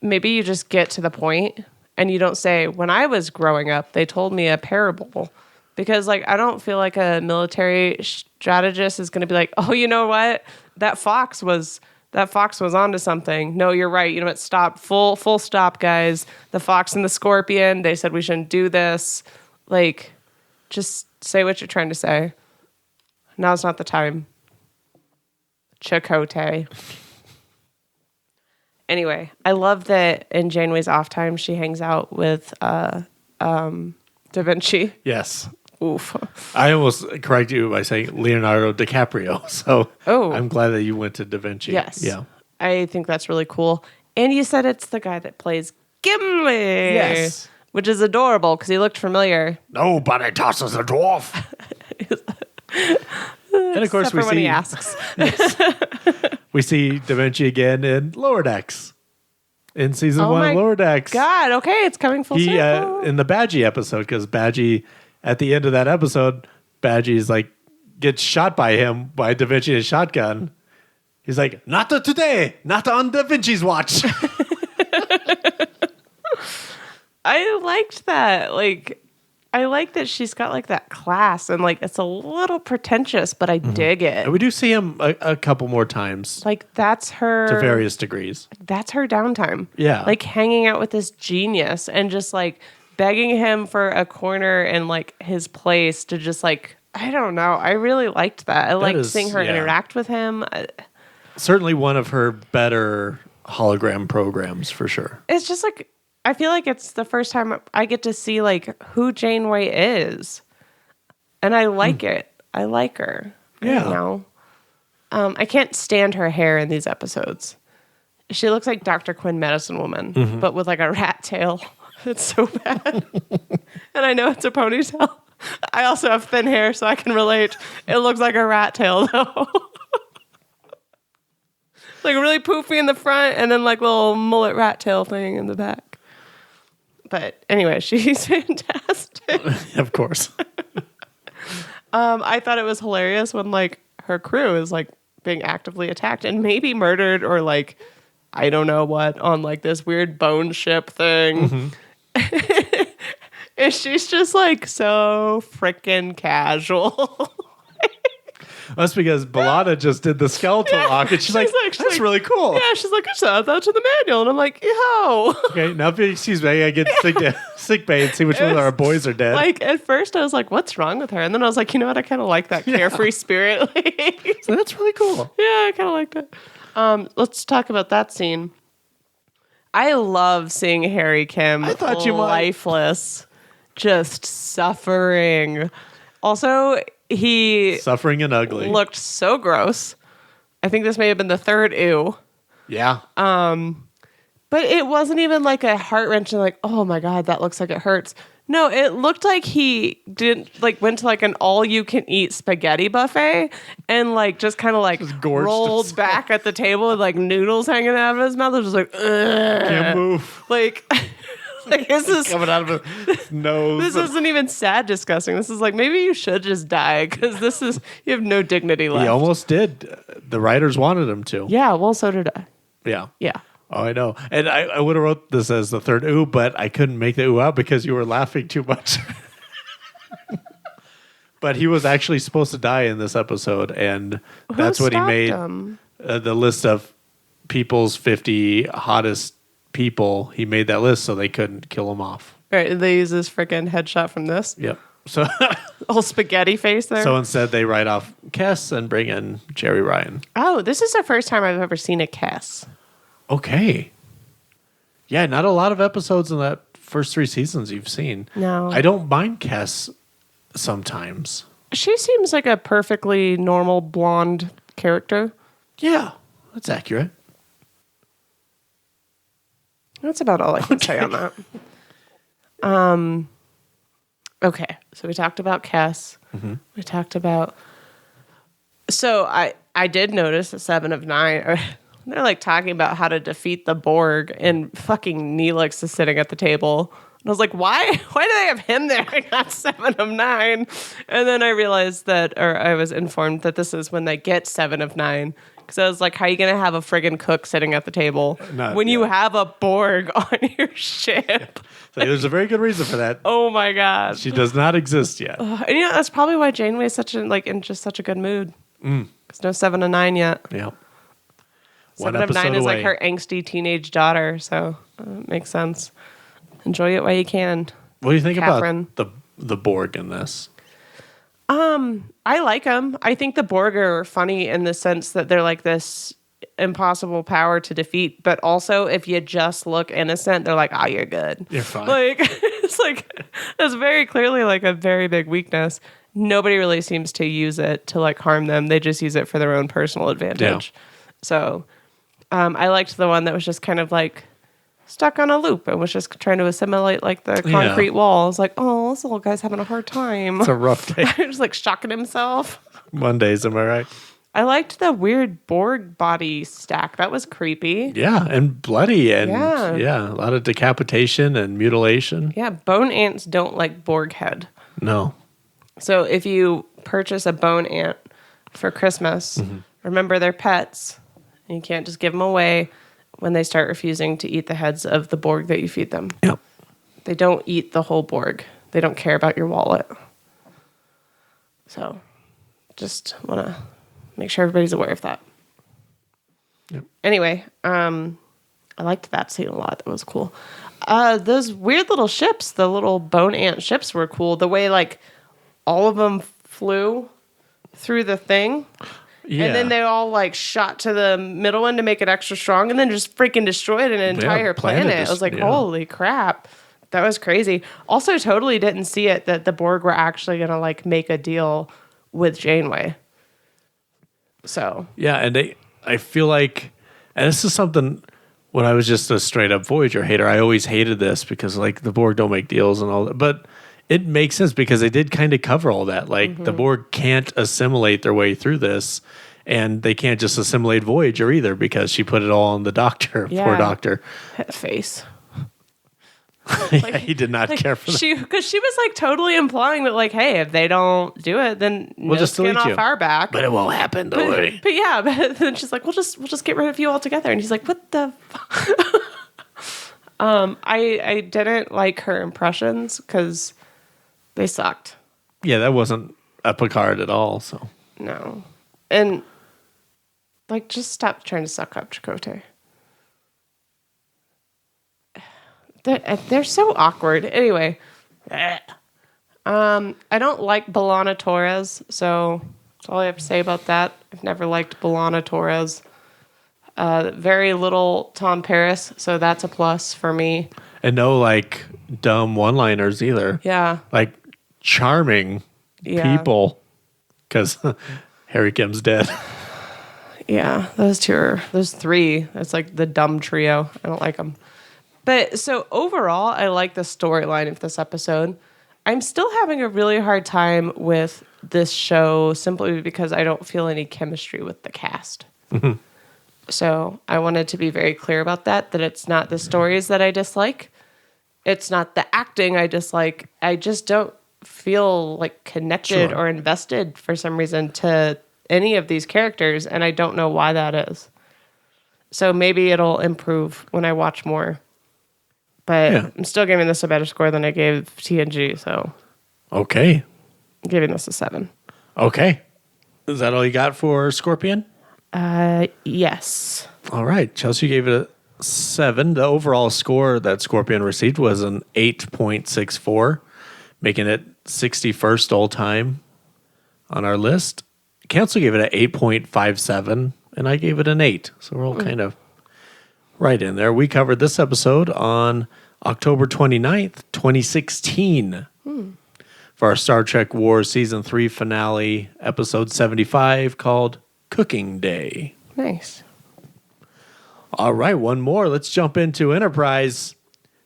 maybe you just get to the point and you don't say, when I was growing up, they told me a parable. Because like I don't feel like a military strategist is going to be like, oh, you know what? That fox was onto something. No, you're right. You know what? Stop. Full stop, guys. The fox and the scorpion, they said we shouldn't do this. Like, just say what you're trying to say. Now's not the time. Chakotay. Anyway, I love that in Janeway's off time, she hangs out with Da Vinci. Yes. Oof. I almost correct you by saying Leonardo DiCaprio. So Oh. I'm glad that you went to Da Vinci. Yes. Yeah. I think that's really cool. And you said it's the guy that plays Gimli. Yes. Which is adorable because he looked familiar. Nobody tosses a dwarf. And of course, Except for when he asks. we see Da Vinci again in Lower Decks. In season 1 of Lower Decks. God, okay, it's coming full circle. In the Badgie episode, because Badgie, at the end of that episode, Badgie's like, gets shot by him, by Da Vinci in a shotgun. He's like, not today, not on Da Vinci's watch. I liked that. Like, I like that she's got like that class and like it's a little pretentious, but I dig it. And we do see him a couple more times. Like that's her to various degrees. That's her downtime. Yeah. Like hanging out with this genius and just like begging him for a corner in like his place to just like, I don't know. I really liked that. I liked seeing her interact with him. Certainly one of her better hologram programs for sure. It's just like, I feel like it's the first time I get to see like who Janeway is. And I like it. I like her. Yeah. You know? I can't stand her hair in these episodes. She looks like Dr. Quinn Medicine Woman, but with like a rat tail. It's so bad. And I know it's a ponytail. I also have thin hair, so I can relate. It looks like a rat tail, though. Like really poofy in the front and then like little mullet rat tail thing in the back. But anyway, she's fantastic. Of course. I thought it was hilarious when like her crew is like being actively attacked and maybe murdered or like, I don't know what, on like this weird bone ship thing. And she's just like so freaking casual. That's because Bellata just did the skeletal walk, and she's like, that's really cool. Yeah, she's like, I just add that to the manual. And I'm like, yo. Okay, now if you excuse me, I get sick bay and see which one of our boys are dead. Like, at first I was like, what's wrong with her? And then I was like, you know what? I kind of like that carefree spirit. So that's really cool. Yeah, I kind of liked it. Let's talk about that scene. I love seeing Harry Kim I thought you might. lifeless, just suffering. Also, he suffering and ugly. Looked so gross. I think this may have been the third ew. Yeah. But it wasn't even like a heart-wrenching, like, oh my God, that looks like it hurts. No, it looked like he went to like an all-you-can-eat spaghetti buffet and like just kind of like rolled back at the table with like noodles hanging out of his mouth. It was just like, ugh. Can't move. Like this is coming out of his nose. This isn't even sad disgusting. This is like, maybe you should just die because you have no dignity left. He almost did. The writers wanted him to. Yeah, well, so did I. Yeah. Yeah. Oh, I know. And I would have wrote this as the third ooh, but I couldn't make the ooh out because you were laughing too much. But he was actually supposed to die in this episode, and that's what he made the list of people's 50 hottest people. He made that list so they couldn't kill him off. Right, they use this freaking headshot from this. Yep. So whole spaghetti face there. So instead, they write off Kess and bring in Jerry Ryan. Oh, this is the first time I've ever seen a Kess. Okay. Yeah, not a lot of episodes in that first 3 seasons you've seen. No. I don't mind Kess sometimes. She seems like a perfectly normal blonde character. Yeah, that's accurate. That's about all I can say on that. Okay, so we talked about Kess. Mm-hmm. We talked about... So I did notice that 7 of 9... They're like talking about how to defeat the Borg, and fucking Neelix is sitting at the table. And I was like, why do they have him there? Not 7 of 9. And then I realized that, or I was informed that this is when they get 7 of 9. Because I was like, how are you going to have a friggin' cook sitting at the table when you have a Borg on your ship? So there's a very good reason for that. Oh my God. She does not exist yet. And you know, that's probably why Janeway is in just such a good mood. Because no 7 of 9 yet. Yeah. 7 of 9 is like her angsty teenage daughter, so it makes sense. Enjoy it while you can. What do you think Catherine. about the Borg in this? I like them. I think the Borg are funny in the sense that they're like this impossible power to defeat, but also if you just look innocent, they're like, oh, you're good. You're fine. Like, that's very clearly like a very big weakness. Nobody really seems to use it to like harm them. They just use it for their own personal advantage. So I liked the one that was just kind of like stuck on a loop and was just trying to assimilate like the concrete wall. I was like, oh, this little guy's having a hard time. It's a rough day. Just like shocking himself. Mondays, am I right? I liked the weird Borg body stack. That was creepy. Yeah, and bloody and yeah, a lot of decapitation and mutilation. Yeah, bone ants don't like Borg head. No. So if you purchase a bone ant for Christmas, remember they're pets. And you can't just give them away when they start refusing to eat the heads of the Borg that you feed them. Yep. They don't eat the whole Borg. They don't care about your wallet. So just want to make sure everybody's aware of that. Yep. Anyway, I liked that scene a lot. That was cool. Those weird little ships, the little bone ant ships were cool. The way like all of them flew through the thing. Yeah. And then they all like shot to the middle one to make it extra strong and then just freaking destroyed an entire planet. I was like, holy crap. That was crazy. Also totally didn't see it that the Borg were actually going to like make a deal with Janeway. So. Yeah, and I feel like, and this is something, when I was just a straight up Voyager hater, I always hated this because like the Borg don't make deals and all that. But it makes sense because they did kind of cover all that. Like the Borg can't assimilate their way through this, and they can't just assimilate Voyager either because she put it all on the Doctor. Yeah. Poor Doctor. Face. Like, he did not care for that. Because she was like totally implying that like, hey, if they don't do it, then we'll just skin off our back. But it won't happen, don't worry. But yeah, but then she's like, we'll just get rid of you altogether. And he's like, what the I didn't like her impressions because they sucked. Yeah, that wasn't a Picard at all, so. No. And, like, just stop trying to suck up Chakotay. They're so awkward. Anyway. I don't like B'Elanna Torres, so that's all I have to say about that. I've never liked B'Elanna Torres. Very little Tom Paris, so that's a plus for me. And no, like, dumb one-liners either. Yeah. Like, charming people, because Harry Kim's dead. Yeah, those three. It's like the dumb trio. I don't like them. But so overall, I like the storyline of this episode. I'm still having a really hard time with this show simply because I don't feel any chemistry with the cast. Mm-hmm. So I wanted to be very clear about that it's not the stories that I dislike. It's not the acting I dislike. I just don't feel like connected or invested for some reason to any of these characters, and I don't know why that is. So maybe it'll improve when I watch more. But I'm still giving this a better score than I gave TNG, so. Okay. I'm giving this a 7. Okay. Is that all you got for Scorpion? Yes. All right. Chelsea gave it a 7. The overall score that Scorpion received was an 8.64, making it 61st all time on our list. Council gave it an 8.57, and I gave it an 8. So we're all kind of right in there. We covered this episode on October 29th, 2016 for our Star Trek Wars Season 3 finale, episode 75, called Cooking Day. Nice. All right, one more. Let's jump into Enterprise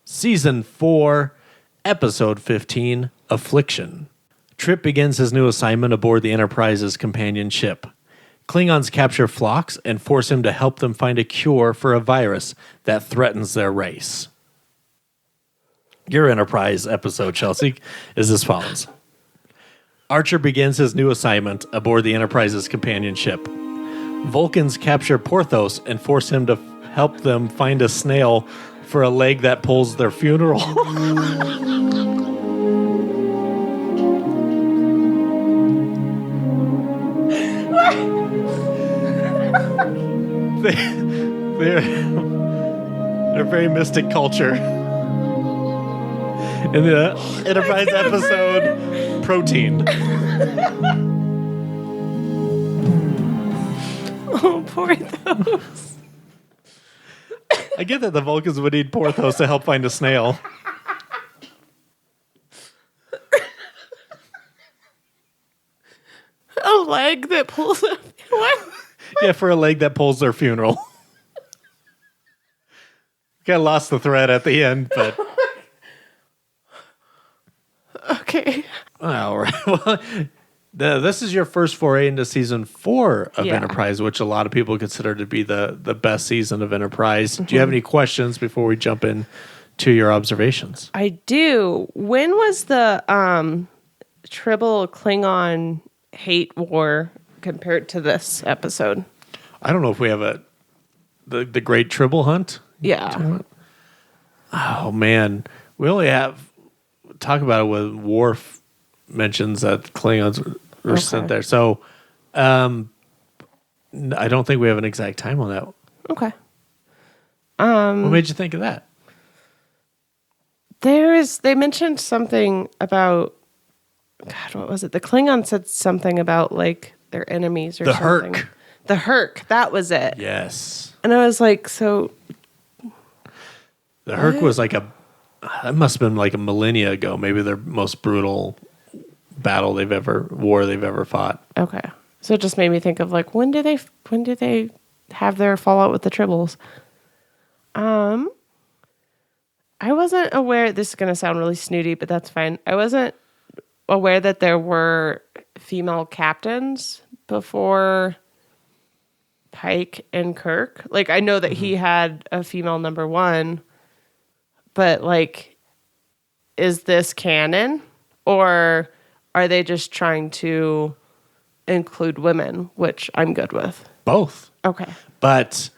Season 4, Episode 15, Affliction. Trip begins his new assignment aboard the Enterprise's companion ship. Klingons capture Phlox and force him to help them find a cure for a virus that threatens their race. Your Enterprise episode, Chelsea, is as follows. Archer begins his new assignment aboard the Enterprise's companion ship. Vulcans capture Porthos and force him to help them find a snail for a leg that pulls their funeral. They're very mystic culture. In the Enterprise episode, Protein. Oh, Porthos. I get that the Vulcans would need Porthos to help find a snail. A leg that pulls up. What? Yeah, for a leg that pulls their funeral. Got lost the thread at the end, but Okay. all right. Well, this is your first foray into season 4 of Enterprise, which a lot of people consider to be the best season of Enterprise. Do you have any questions before we jump in to your observations? I do. When was the Tribble Klingon hate war compared to this episode? I don't know if we have the Great Tribble Hunt. Yeah. Oh man, we only have talk about it when Worf mentions that Klingons were sent there. So, I don't think we have an exact time on that. Okay. What made you think of that? They mentioned something about, God, what was it? The Klingon said something about like their enemies or something. Herc. The Herc, that was it. Yes. And I was like, so the Herc was like it must have been like a millennia ago, maybe their most brutal war they've ever fought. okay. So it just made me think of like when did they have their fallout with the Tribbles? I wasn't aware, this is going to sound really snooty, but that's fine. I wasn't aware that there were female captains before Pike and Kirk. Like, I know that he had a female number 1, but like, is this canon? Or are they just trying to include women, which I'm good with? Both. Okay. But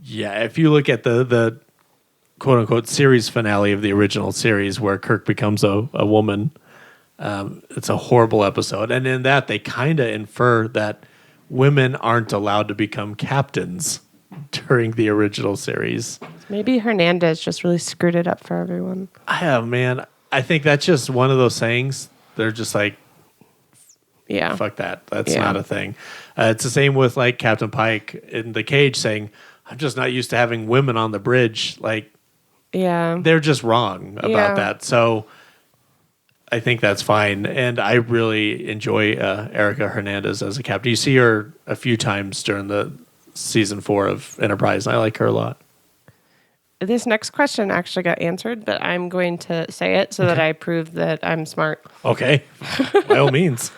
yeah, if you look at the quote unquote series finale of the original series where Kirk becomes a woman, it's a horrible episode. And in that, they kind of infer that women aren't allowed to become captains during the original series. Maybe Hernandez just really screwed it up for everyone. Man, I think that's just one of those sayings. They're just like, Yeah. fuck that. That's not a thing. It's the same with like Captain Pike in the cage saying, I'm just not used to having women on the bridge. Like, Yeah. they're just wrong about that. So I think that's fine. And I really enjoy Erica Hernandez as a captain. You see her a few times during the season 4 of Enterprise, and I like her a lot. This next question actually got answered, but I'm going to say it so that I prove that I'm smart. Okay. By all means.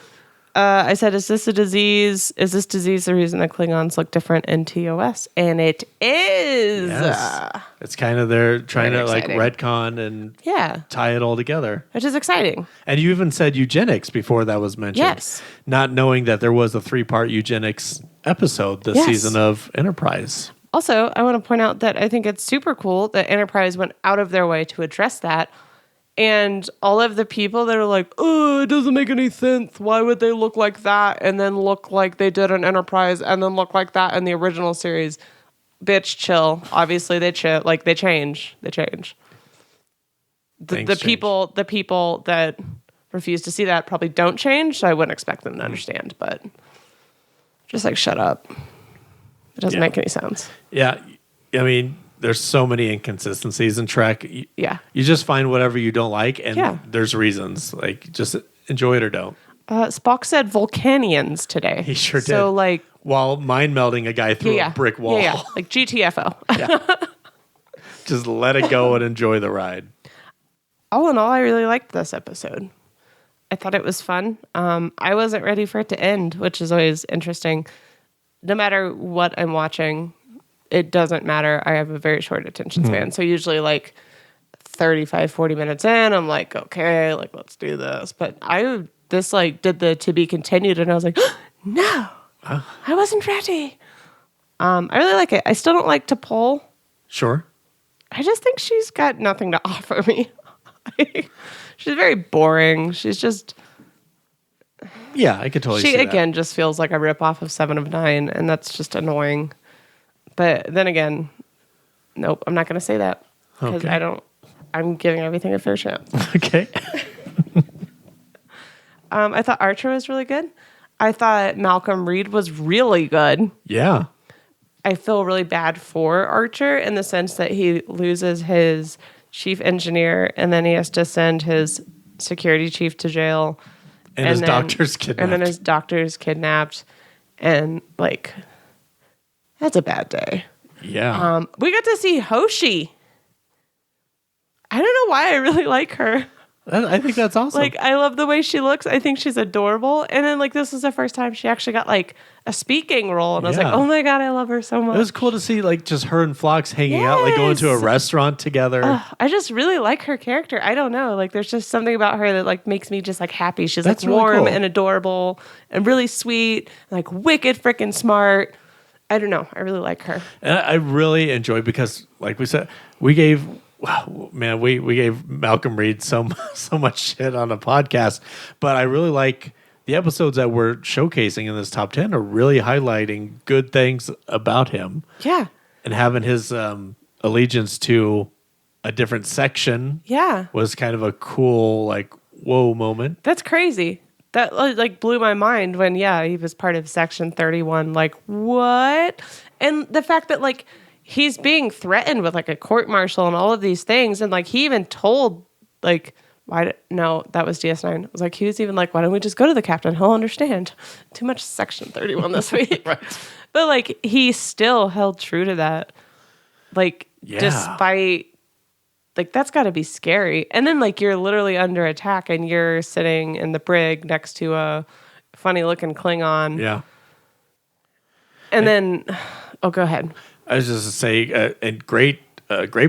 I said, is this disease the reason the Klingons look different in TOS? And it is. Yes. It's kind of they're trying to like retcon and tie it all together. Which is exciting. And you even said eugenics before that was mentioned. Yes. Not knowing that there was a 3-part eugenics episode this season of Enterprise. Also, I want to point out that I think it's super cool that Enterprise went out of their way to address that. And all of the people that are like, oh, it doesn't make any sense. Why would they look like that and then look like they did on Enterprise and then look like that in the original series? Bitch, chill. Obviously, they change. They change. The people that refuse to see that probably don't change, so I wouldn't expect them to understand. But just like, shut up. It doesn't make any sense. Yeah. I mean, there's so many inconsistencies in Trek. You just find whatever you don't like, and there's reasons. Like, just enjoy it or don't. Spock said Vulcanians today. He sure did. So, like, while mind melding a guy through a brick wall. Yeah. Like GTFO. Just let it go and enjoy the ride. All in all, I really liked this episode. I thought it was fun. I wasn't ready for it to end, which is always interesting. No matter what I'm watching, it doesn't matter. I have a very short attention span. So usually like 35, 40 minutes in, I'm like, okay, like, let's do this. But this did the to be continued, and I was like, no, I wasn't ready. I really like it. I still don't like T'Pol. Sure. I just think she's got nothing to offer me. She's very boring. She's just... Yeah, I could totally see that. She, again, just feels like a ripoff of 7 of 9, and that's just annoying. But then again, nope, I'm not going to say that. Because I'm giving everything a fair chance. Okay. I thought Archer was really good. I thought Malcolm Reed was really good. Yeah. I feel really bad for Archer in the sense that he loses his chief engineer and then he has to send his security chief to jail. And his doctor's kidnapped. And then his doctor's kidnapped. And, like, that's a bad day. Yeah. We got to see Hoshi. I don't know why I really like her. I think that's awesome. Like, I love the way she looks. I think she's adorable. And then, like, this was the first time she actually got, like, a speaking role. And I was like, oh, my God, I love her so much. It was cool to see, like, just her and Phlox hanging out, like, going to a restaurant together. I just really like her character. I don't know. Like, there's just something about her that, like, makes me just, like, happy. She's, That's like, really warm cool. and adorable and really sweet, and, like, wicked freaking smart. I don't know. I really like her. And I really enjoyed because, like we said, we gave Malcolm Reed so much shit on a podcast, but I really like the episodes that we're showcasing in this top 10 are really highlighting good things about him. Yeah. And having his allegiance to a different section was kind of a cool, like, whoa moment. That's crazy. That, like, blew my mind when, he was part of Section 31. Like, what? And the fact that, like, he's being threatened with, like, a court-martial and all of these things. And, like, he even told, like, no, that was DS9. It was like, he was even like, why don't we just go to the captain? He'll understand. Too much Section 31 this week. Right. But, like, he still held true to that. Like, despite... Like, that's got to be scary. And then, like, you're literally under attack and you're sitting in the brig next to a funny-looking Klingon. Yeah. And then... Oh, go ahead. I was just to say, a great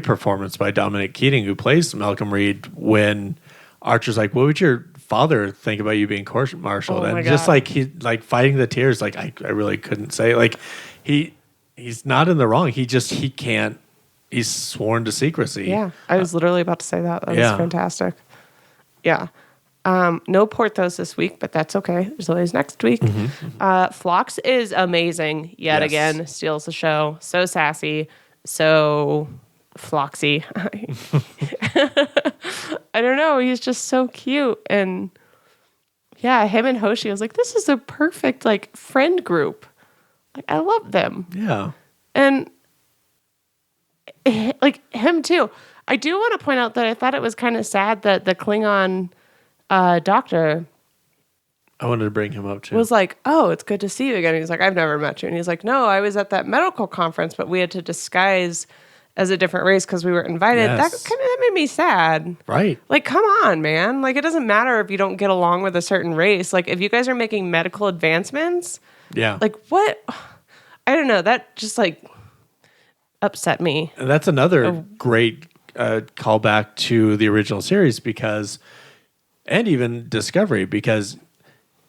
performance by Dominic Keating, who plays Malcolm Reed, when Archer's like, what would your father think about you being court-martialed? Oh, and just, like, he, like, fighting the tears, like, I really couldn't say. Like, he's not in the wrong. He can't. He's sworn to secrecy. Yeah, I was literally about to say that. That was fantastic. Yeah. No Porthos this week, but that's okay. There's always next week. Phlox is amazing yet again. Steals the show. So sassy. So Floxy. I don't know. He's just so cute. And yeah, him and Hoshi, I was like, this is a perfect, like, friend group. Like, I love them. Yeah. And like him too. I do want to point out that I thought it was kind of sad that the Klingon doctor, I wanted to bring him up too. was like, oh, it's good to see you again. He's like, I've never met you. And he's like, no, I was at that medical conference, but we had to disguise as a different race because we were invited. Yes. That made me sad. Right. Like, come on, man. Like, it doesn't matter if you don't get along with a certain race. Like, if you guys are making medical advancements, like, what? I don't know. That just, like, upset me. And that's another great callback to the original series and even Discovery, because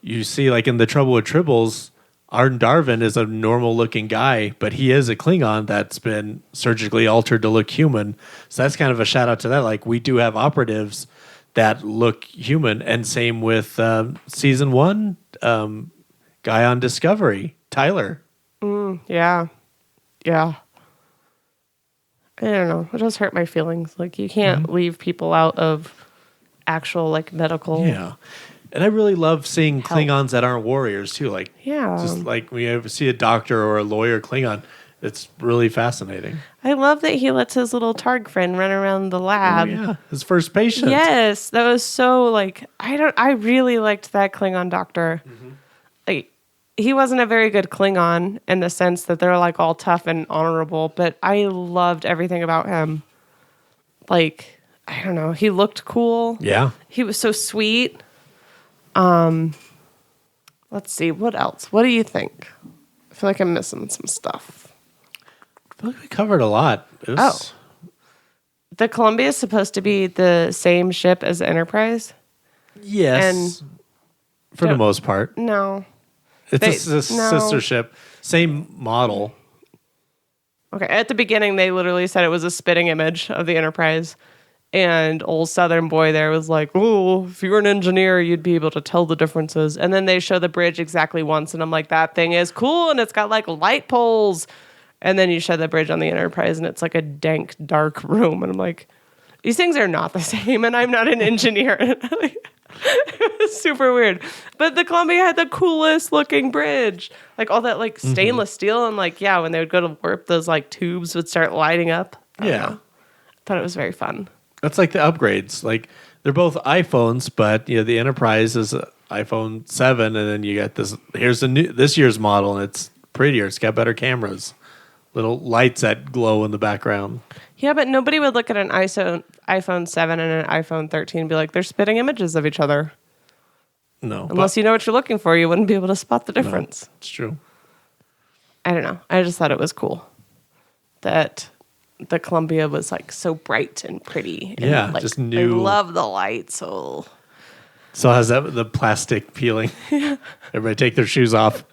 you see, like, in The Trouble with Tribbles, Arden Darvin is a normal looking guy, but he is a Klingon that's been surgically altered to look human. So that's kind of a shout out to that. Like, we do have operatives that look human, and same with season 1 guy on Discovery, Tyler. Yeah. I don't know. It does hurt my feelings. Like, you can't leave people out of actual, like, medical. Yeah. And I really love seeing Klingons that aren't warriors too. Like, just like when you see a doctor or a lawyer Klingon, it's really fascinating. I love that he lets his little Targ friend run around the lab. Oh, yeah. His first patient. Yes. That was so, like, I really liked that Klingon doctor. Like, he wasn't a very good Klingon in the sense that they're, like, all tough and honorable, but I loved everything about him. Like, I don't know. He looked cool. Yeah. He was so sweet. Let's see. What else? What do you think? I feel like I'm missing some stuff. I feel like we covered a lot. The Columbia is supposed to be the same ship as the Enterprise? Yes. And for the most part. No. It's a sister ship. Same model. Okay. At the beginning, they literally said it was a spitting image of the Enterprise. And old Southern boy there was like, oh, if you were an engineer, you'd be able to tell the differences. And then they show the bridge exactly once. And I'm like, that thing is cool. And it's got like light poles. And then you show the bridge on the Enterprise and it's like a dank, dark room. And I'm like, these things are not the same. And I'm not an engineer. It was super weird. But the Columbia had the coolest looking bridge. Like all that like stainless steel. And like, yeah, when they would go to warp, those like tubes would start lighting up. I thought it was very fun. That's like the upgrades. Like they're both iPhones, but you know the Enterprise is iPhone 7, and then you got this. Here's this year's model, and it's prettier. It's got better cameras, little lights that glow in the background. Yeah, but nobody would look at an iPhone 7 and an iPhone 13 and be like, they're spitting images of each other. No, Unless you know what you're looking for, you wouldn't be able to spot the difference. No, it's true. I don't know. I just thought it was cool that the Columbia was like so bright and pretty. And Yeah, like, just new. I love the lights. Oh. So has that the plastic peeling? Everybody take their shoes off.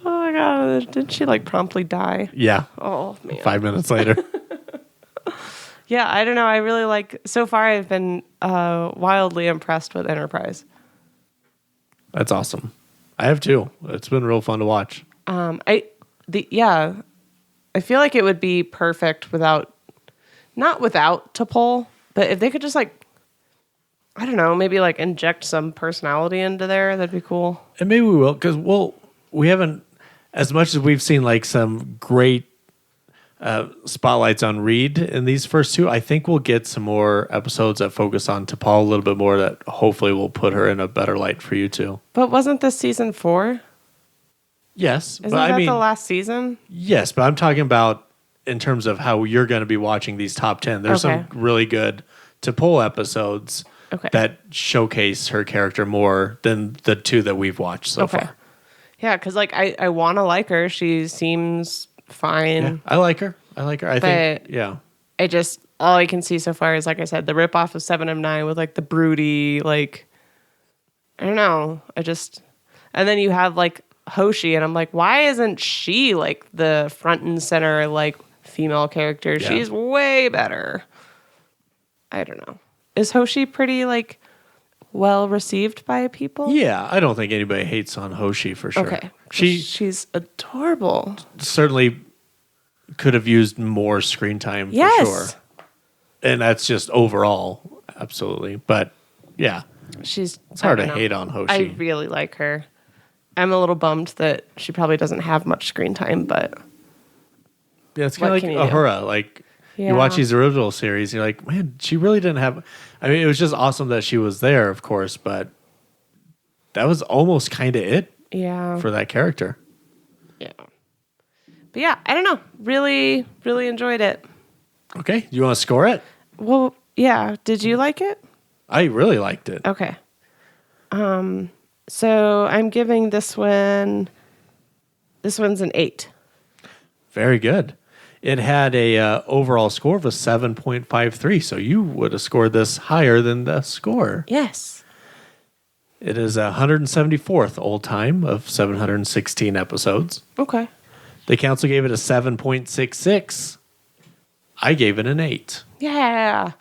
Oh my God. Didn't she like promptly die? Yeah. Oh, man. 5 minutes later. Yeah, I don't know. I really like, so far I've been wildly impressed with Enterprise. That's awesome. I have too. It's been real fun to watch. I feel like it would be perfect not without T'Pol, but if they could just like, I don't know, maybe like inject some personality into there, that'd be cool. And maybe we will, because we haven't, as much as we've seen like some great spotlights on Reed in these first two, I think we'll get some more episodes that focus on T'Pol a little bit more that hopefully will put her in a better light for you too. But wasn't this season 4? Yes. Isn't that the last season? Yes, but I'm talking about in terms of how you're going to be watching these top 10. There's some really good T'Pol episodes that showcase her character more than the two that we've watched so far. Yeah, because like I want to like her. She seems fine. Yeah, I like her. I think, yeah. All I can see so far is, like I said, the ripoff of 7 of 9 with like the broody, like, I don't know. And then you have like Hoshi, and I'm like, why isn't she like the front and center like female character? Yeah. She's way better. I don't know. Is Hoshi pretty like well received by people? Yeah, I don't think anybody hates on Hoshi for sure. Okay, she's adorable. Certainly could have used more screen time for sure. And that's just overall, absolutely. But yeah, it's hard to hate on Hoshi. I really like her. I'm a little bummed that she probably doesn't have much screen time, but yeah, it's kind of like Uhura. Like you watch these original series, you're like, man, she really didn't have. I mean, it was just awesome that she was there, of course, but that was almost kind of it. Yeah, for that character. Yeah, but yeah, I don't know. Really, really enjoyed it. Okay, do you want to score it? Well, yeah. Did you like it? I really liked it. Okay. So I'm giving this one's an 8. Very good. It had a overall score of a 7.53, so you would have scored this higher than the score. Yes. It is 174th old time of 716 episodes. Okay. The council gave it a 7.66. I gave it an 8. Yeah.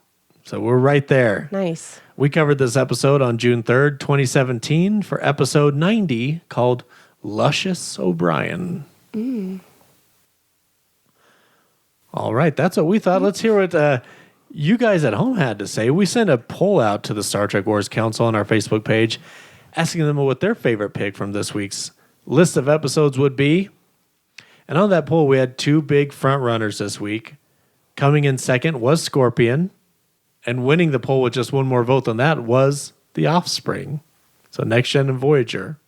So we're right there. Nice. We covered this episode on June 3rd, 2017 for episode 90 called Luscious O'Brien. All right, that's what we thought. Let's hear what you guys at home had to say. We sent a poll out to the Star Trek Wars Council on our Facebook page asking them what their favorite pick from this week's list of episodes would be. And on that poll, we had 2 big front runners this week. Coming in second was Scorpion. And winning the poll with just one more vote than that was The Offspring. So Next Gen and Voyager.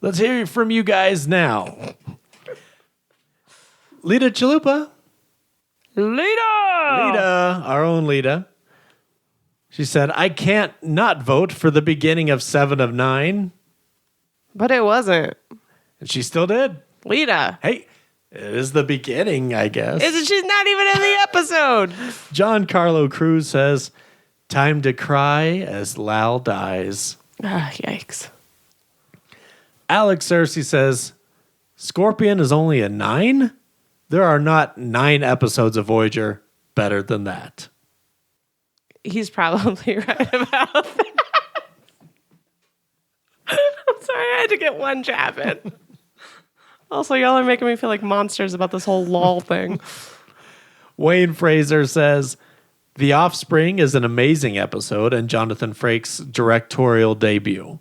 Let's hear from you guys now. Lita Chalupa. Lita, our own Lita. She said, I can't not vote for the beginning of 7 of 9. But it wasn't. And she still did. Lita. Hey, it is the beginning, I guess. She's not even in the episode. John Carlo Cruz says, time to cry as Lal dies. Yikes. Alex Cersei says, Scorpion is only a 9? There are not 9 episodes of Voyager better than that. He's probably right about that. I'm sorry, I had to get one jab in. Also, y'all are making me feel like monsters about this whole LOL thing. Wayne Fraser says, The Offspring is an amazing episode and Jonathan Frakes' directorial debut.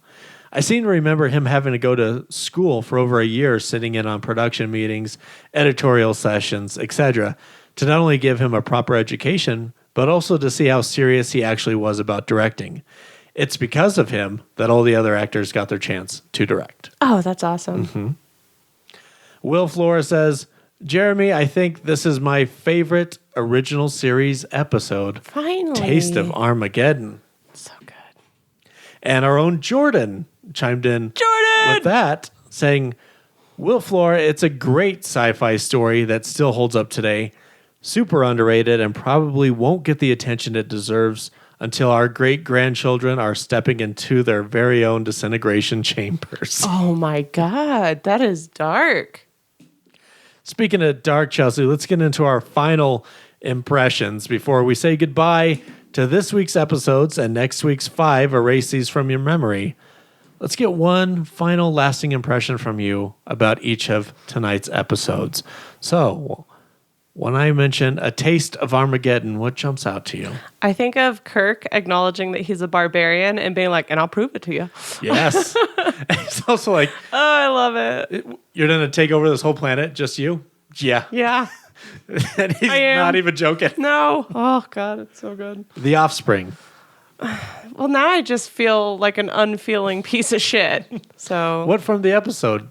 I seem to remember him having to go to school for over a year, sitting in on production meetings, editorial sessions, etc., to not only give him a proper education, but also to see how serious he actually was about directing. it's because of him that all the other actors got their chance to direct. Oh, that's awesome. Will Flora says, Jeremy, I think this is my favorite original series episode. Finally. Taste of Armageddon. So good. And our own Jordan chimed in Jordan! with that, saying, Will Flora, it's a great sci-fi story that still holds up today. Super underrated and probably won't get the attention it deserves until our great-grandchildren are stepping into their very own disintegration chambers. Oh my God, that is dark. Speaking of dark, Chelsea, let's get into our final impressions before we say goodbye to this week's episodes and next week's 5. Erase these from your memory. Let's get one final lasting impression from you about each of tonight's episodes. So, when I mention A Taste of Armageddon, what jumps out to you? I think of Kirk acknowledging that he's a barbarian and being like, and I'll prove it to you. Yes. He's also like, Oh, I love it. you're going to take over this whole planet, just you? Yeah. Yeah. And he's I am. not even joking. No. Oh, God, it's so good. The Offspring. Well, now I just feel like an unfeeling piece of shit. So, What from the episode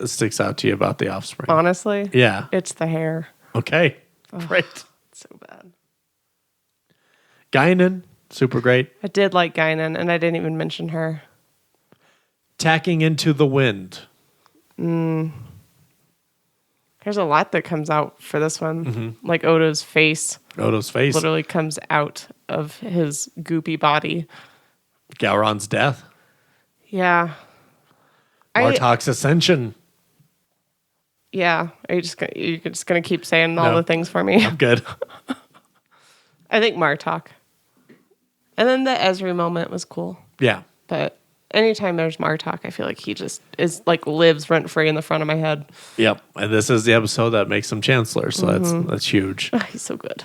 sticks out to you about The Offspring? honestly, Yeah. it's the hair. Okay. Great. It's so bad. Guinan, super great. I did like Guinan, and I didn't even mention her. Tacking into the Wind. There's a lot that comes out for this one. Like Odo's face Odo's face. literally comes out of his goopy body. Gowron's death. Yeah. Martok's ascension. Yeah. You're just gonna keep saying all No. the things for me. I'm good. I think Martok. And then the Ezri moment was cool. Yeah. But anytime there's Martok, I feel like he just is like lives rent free in the front of my head. Yep. And this is the episode that makes him chancellor, so that's huge. Oh, he's so good.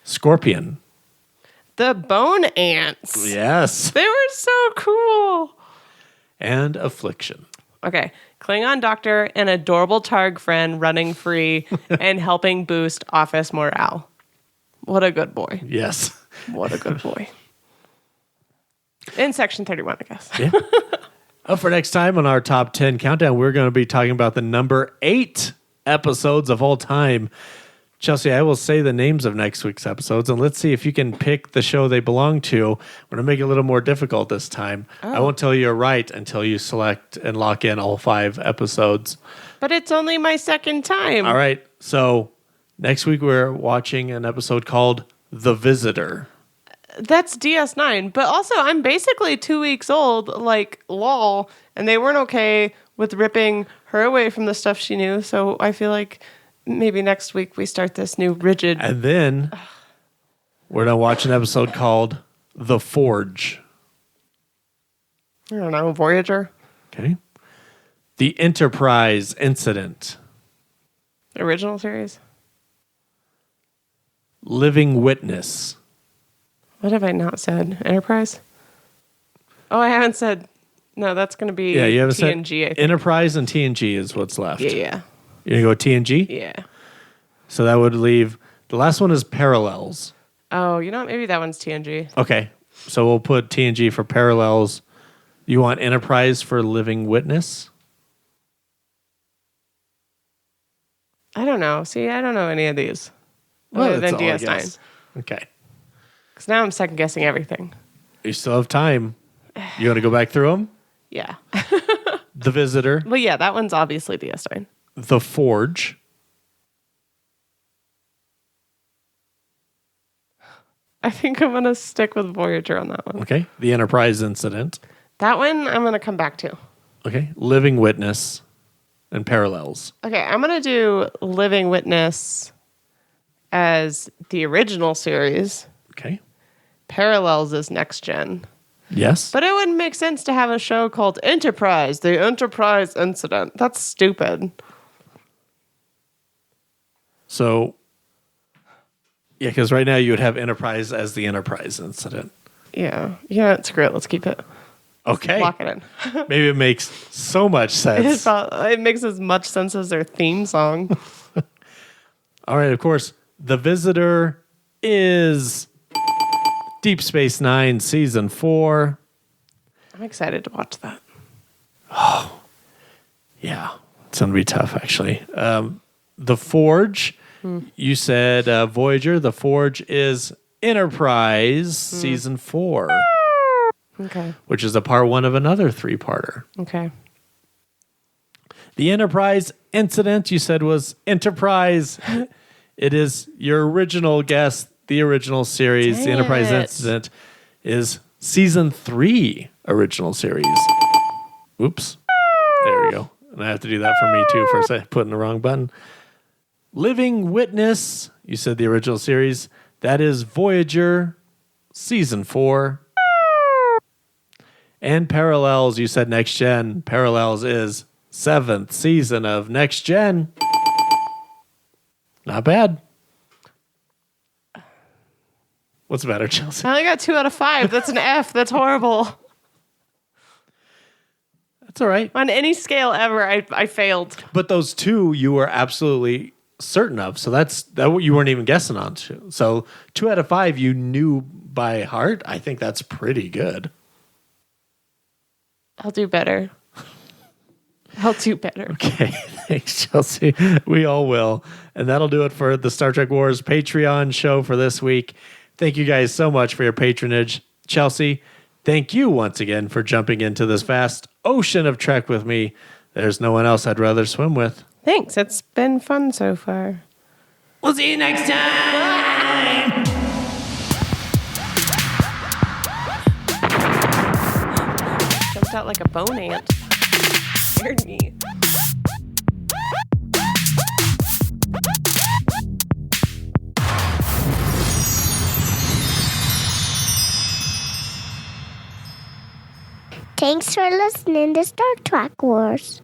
Scorpion. The bone ants. Yes. They were so cool. And Affliction. Okay. Klingon doctor and adorable Targ friend running free and helping boost office morale. What a good boy. Yes. What a good boy. In section 31, I guess. Yeah. Up for next time on our top 10 countdown, we're going to be talking about the number 8 episodes of all time. Chelsea, I will say the names of next week's episodes, and let's see if you can pick the show they belong to. I'm going to make it a little more difficult this time. I won't tell you you're right until you select and lock in all 5 episodes. But it's only my second time. All right. So next week we're watching an episode called The Visitor. That's DS9. But also, I'm basically 2 weeks old, like, lol. And they weren't okay with ripping her away from the stuff she knew. So I feel like maybe next week we start this new rigid. And then we're going to watch an episode called The Forge. I don't know, Voyager. Okay. The Enterprise Incident. Original series. Living Witness. What have I not said? Enterprise? Oh, I haven't said. No, that's going to be Yeah, you haven't said TNG, I think. Enterprise and TNG is what's left. Yeah. You're going to go TNG? Yeah. So that would leave, the last one is Parallels. Oh, you know what? Maybe that one's TNG. Okay. So we'll put TNG for Parallels. You want Enterprise for Living Witness? I don't know. See, I don't know any of these. Other that's than all I DS9. guess. Okay. Because now I'm second guessing everything. You still have time. You want to go back through them? Yeah. The Visitor. Well, yeah, that one's obviously DS9. The Forge. I think I'm going to stick with Voyager on that one. Okay. The Enterprise Incident. That one I'm going to come back to. Okay. Living Witness and Parallels. Okay, I'm going to do Living Witness as the original series. Okay. Parallels is next gen. Yes. But it wouldn't make sense to have a show called Enterprise, the Enterprise Incident. That's stupid. So, yeah, because right now you would have Enterprise as the Enterprise Incident. Yeah. Yeah, screw it. Let's keep it. Okay. Lock it in. Maybe it makes so much sense. It makes as much sense as their theme song. All right, of course, The Visitor is Deep Space Nine Season 4. I'm excited to watch that. Yeah, it's going to be tough, actually. The Forge, you said Voyager. The Forge is Enterprise Season 4, Okay. which is a part 1 of another 3-parter. Okay. The Enterprise incident, you said, was Enterprise. It is your original guess, the original series. Dang the Enterprise it. incident is Season 3 original series. Oops. There we go. And I have to do that for me, too, for putting the wrong button. Living Witness, you said the original series. That is Voyager, Season 4. And Parallels, you said Next Gen. Parallels is 7th season of Next Gen. Not bad. What's the matter, Chelsea? I only got 2 out of 5. That's an F. That's horrible. That's all right. On any scale ever, I failed. But those 2 you were absolutely certain of. So that you weren't even guessing on. So 2 out of 5 you knew by heart. I think that's pretty good. I'll do better. I'll do better. Okay, thanks, Chelsea. We all will. And that'll do it for the Star Trek Wars Patreon show for this week. Thank you guys so much for your patronage. Chelsea, thank you once again for jumping into this vast ocean of Trek with me. There's no one else I'd rather swim with. Thanks. It's been fun so far. We'll see you next time. Jumped out like a bone ant. Scared me. Thanks for listening to Star Trek Wars.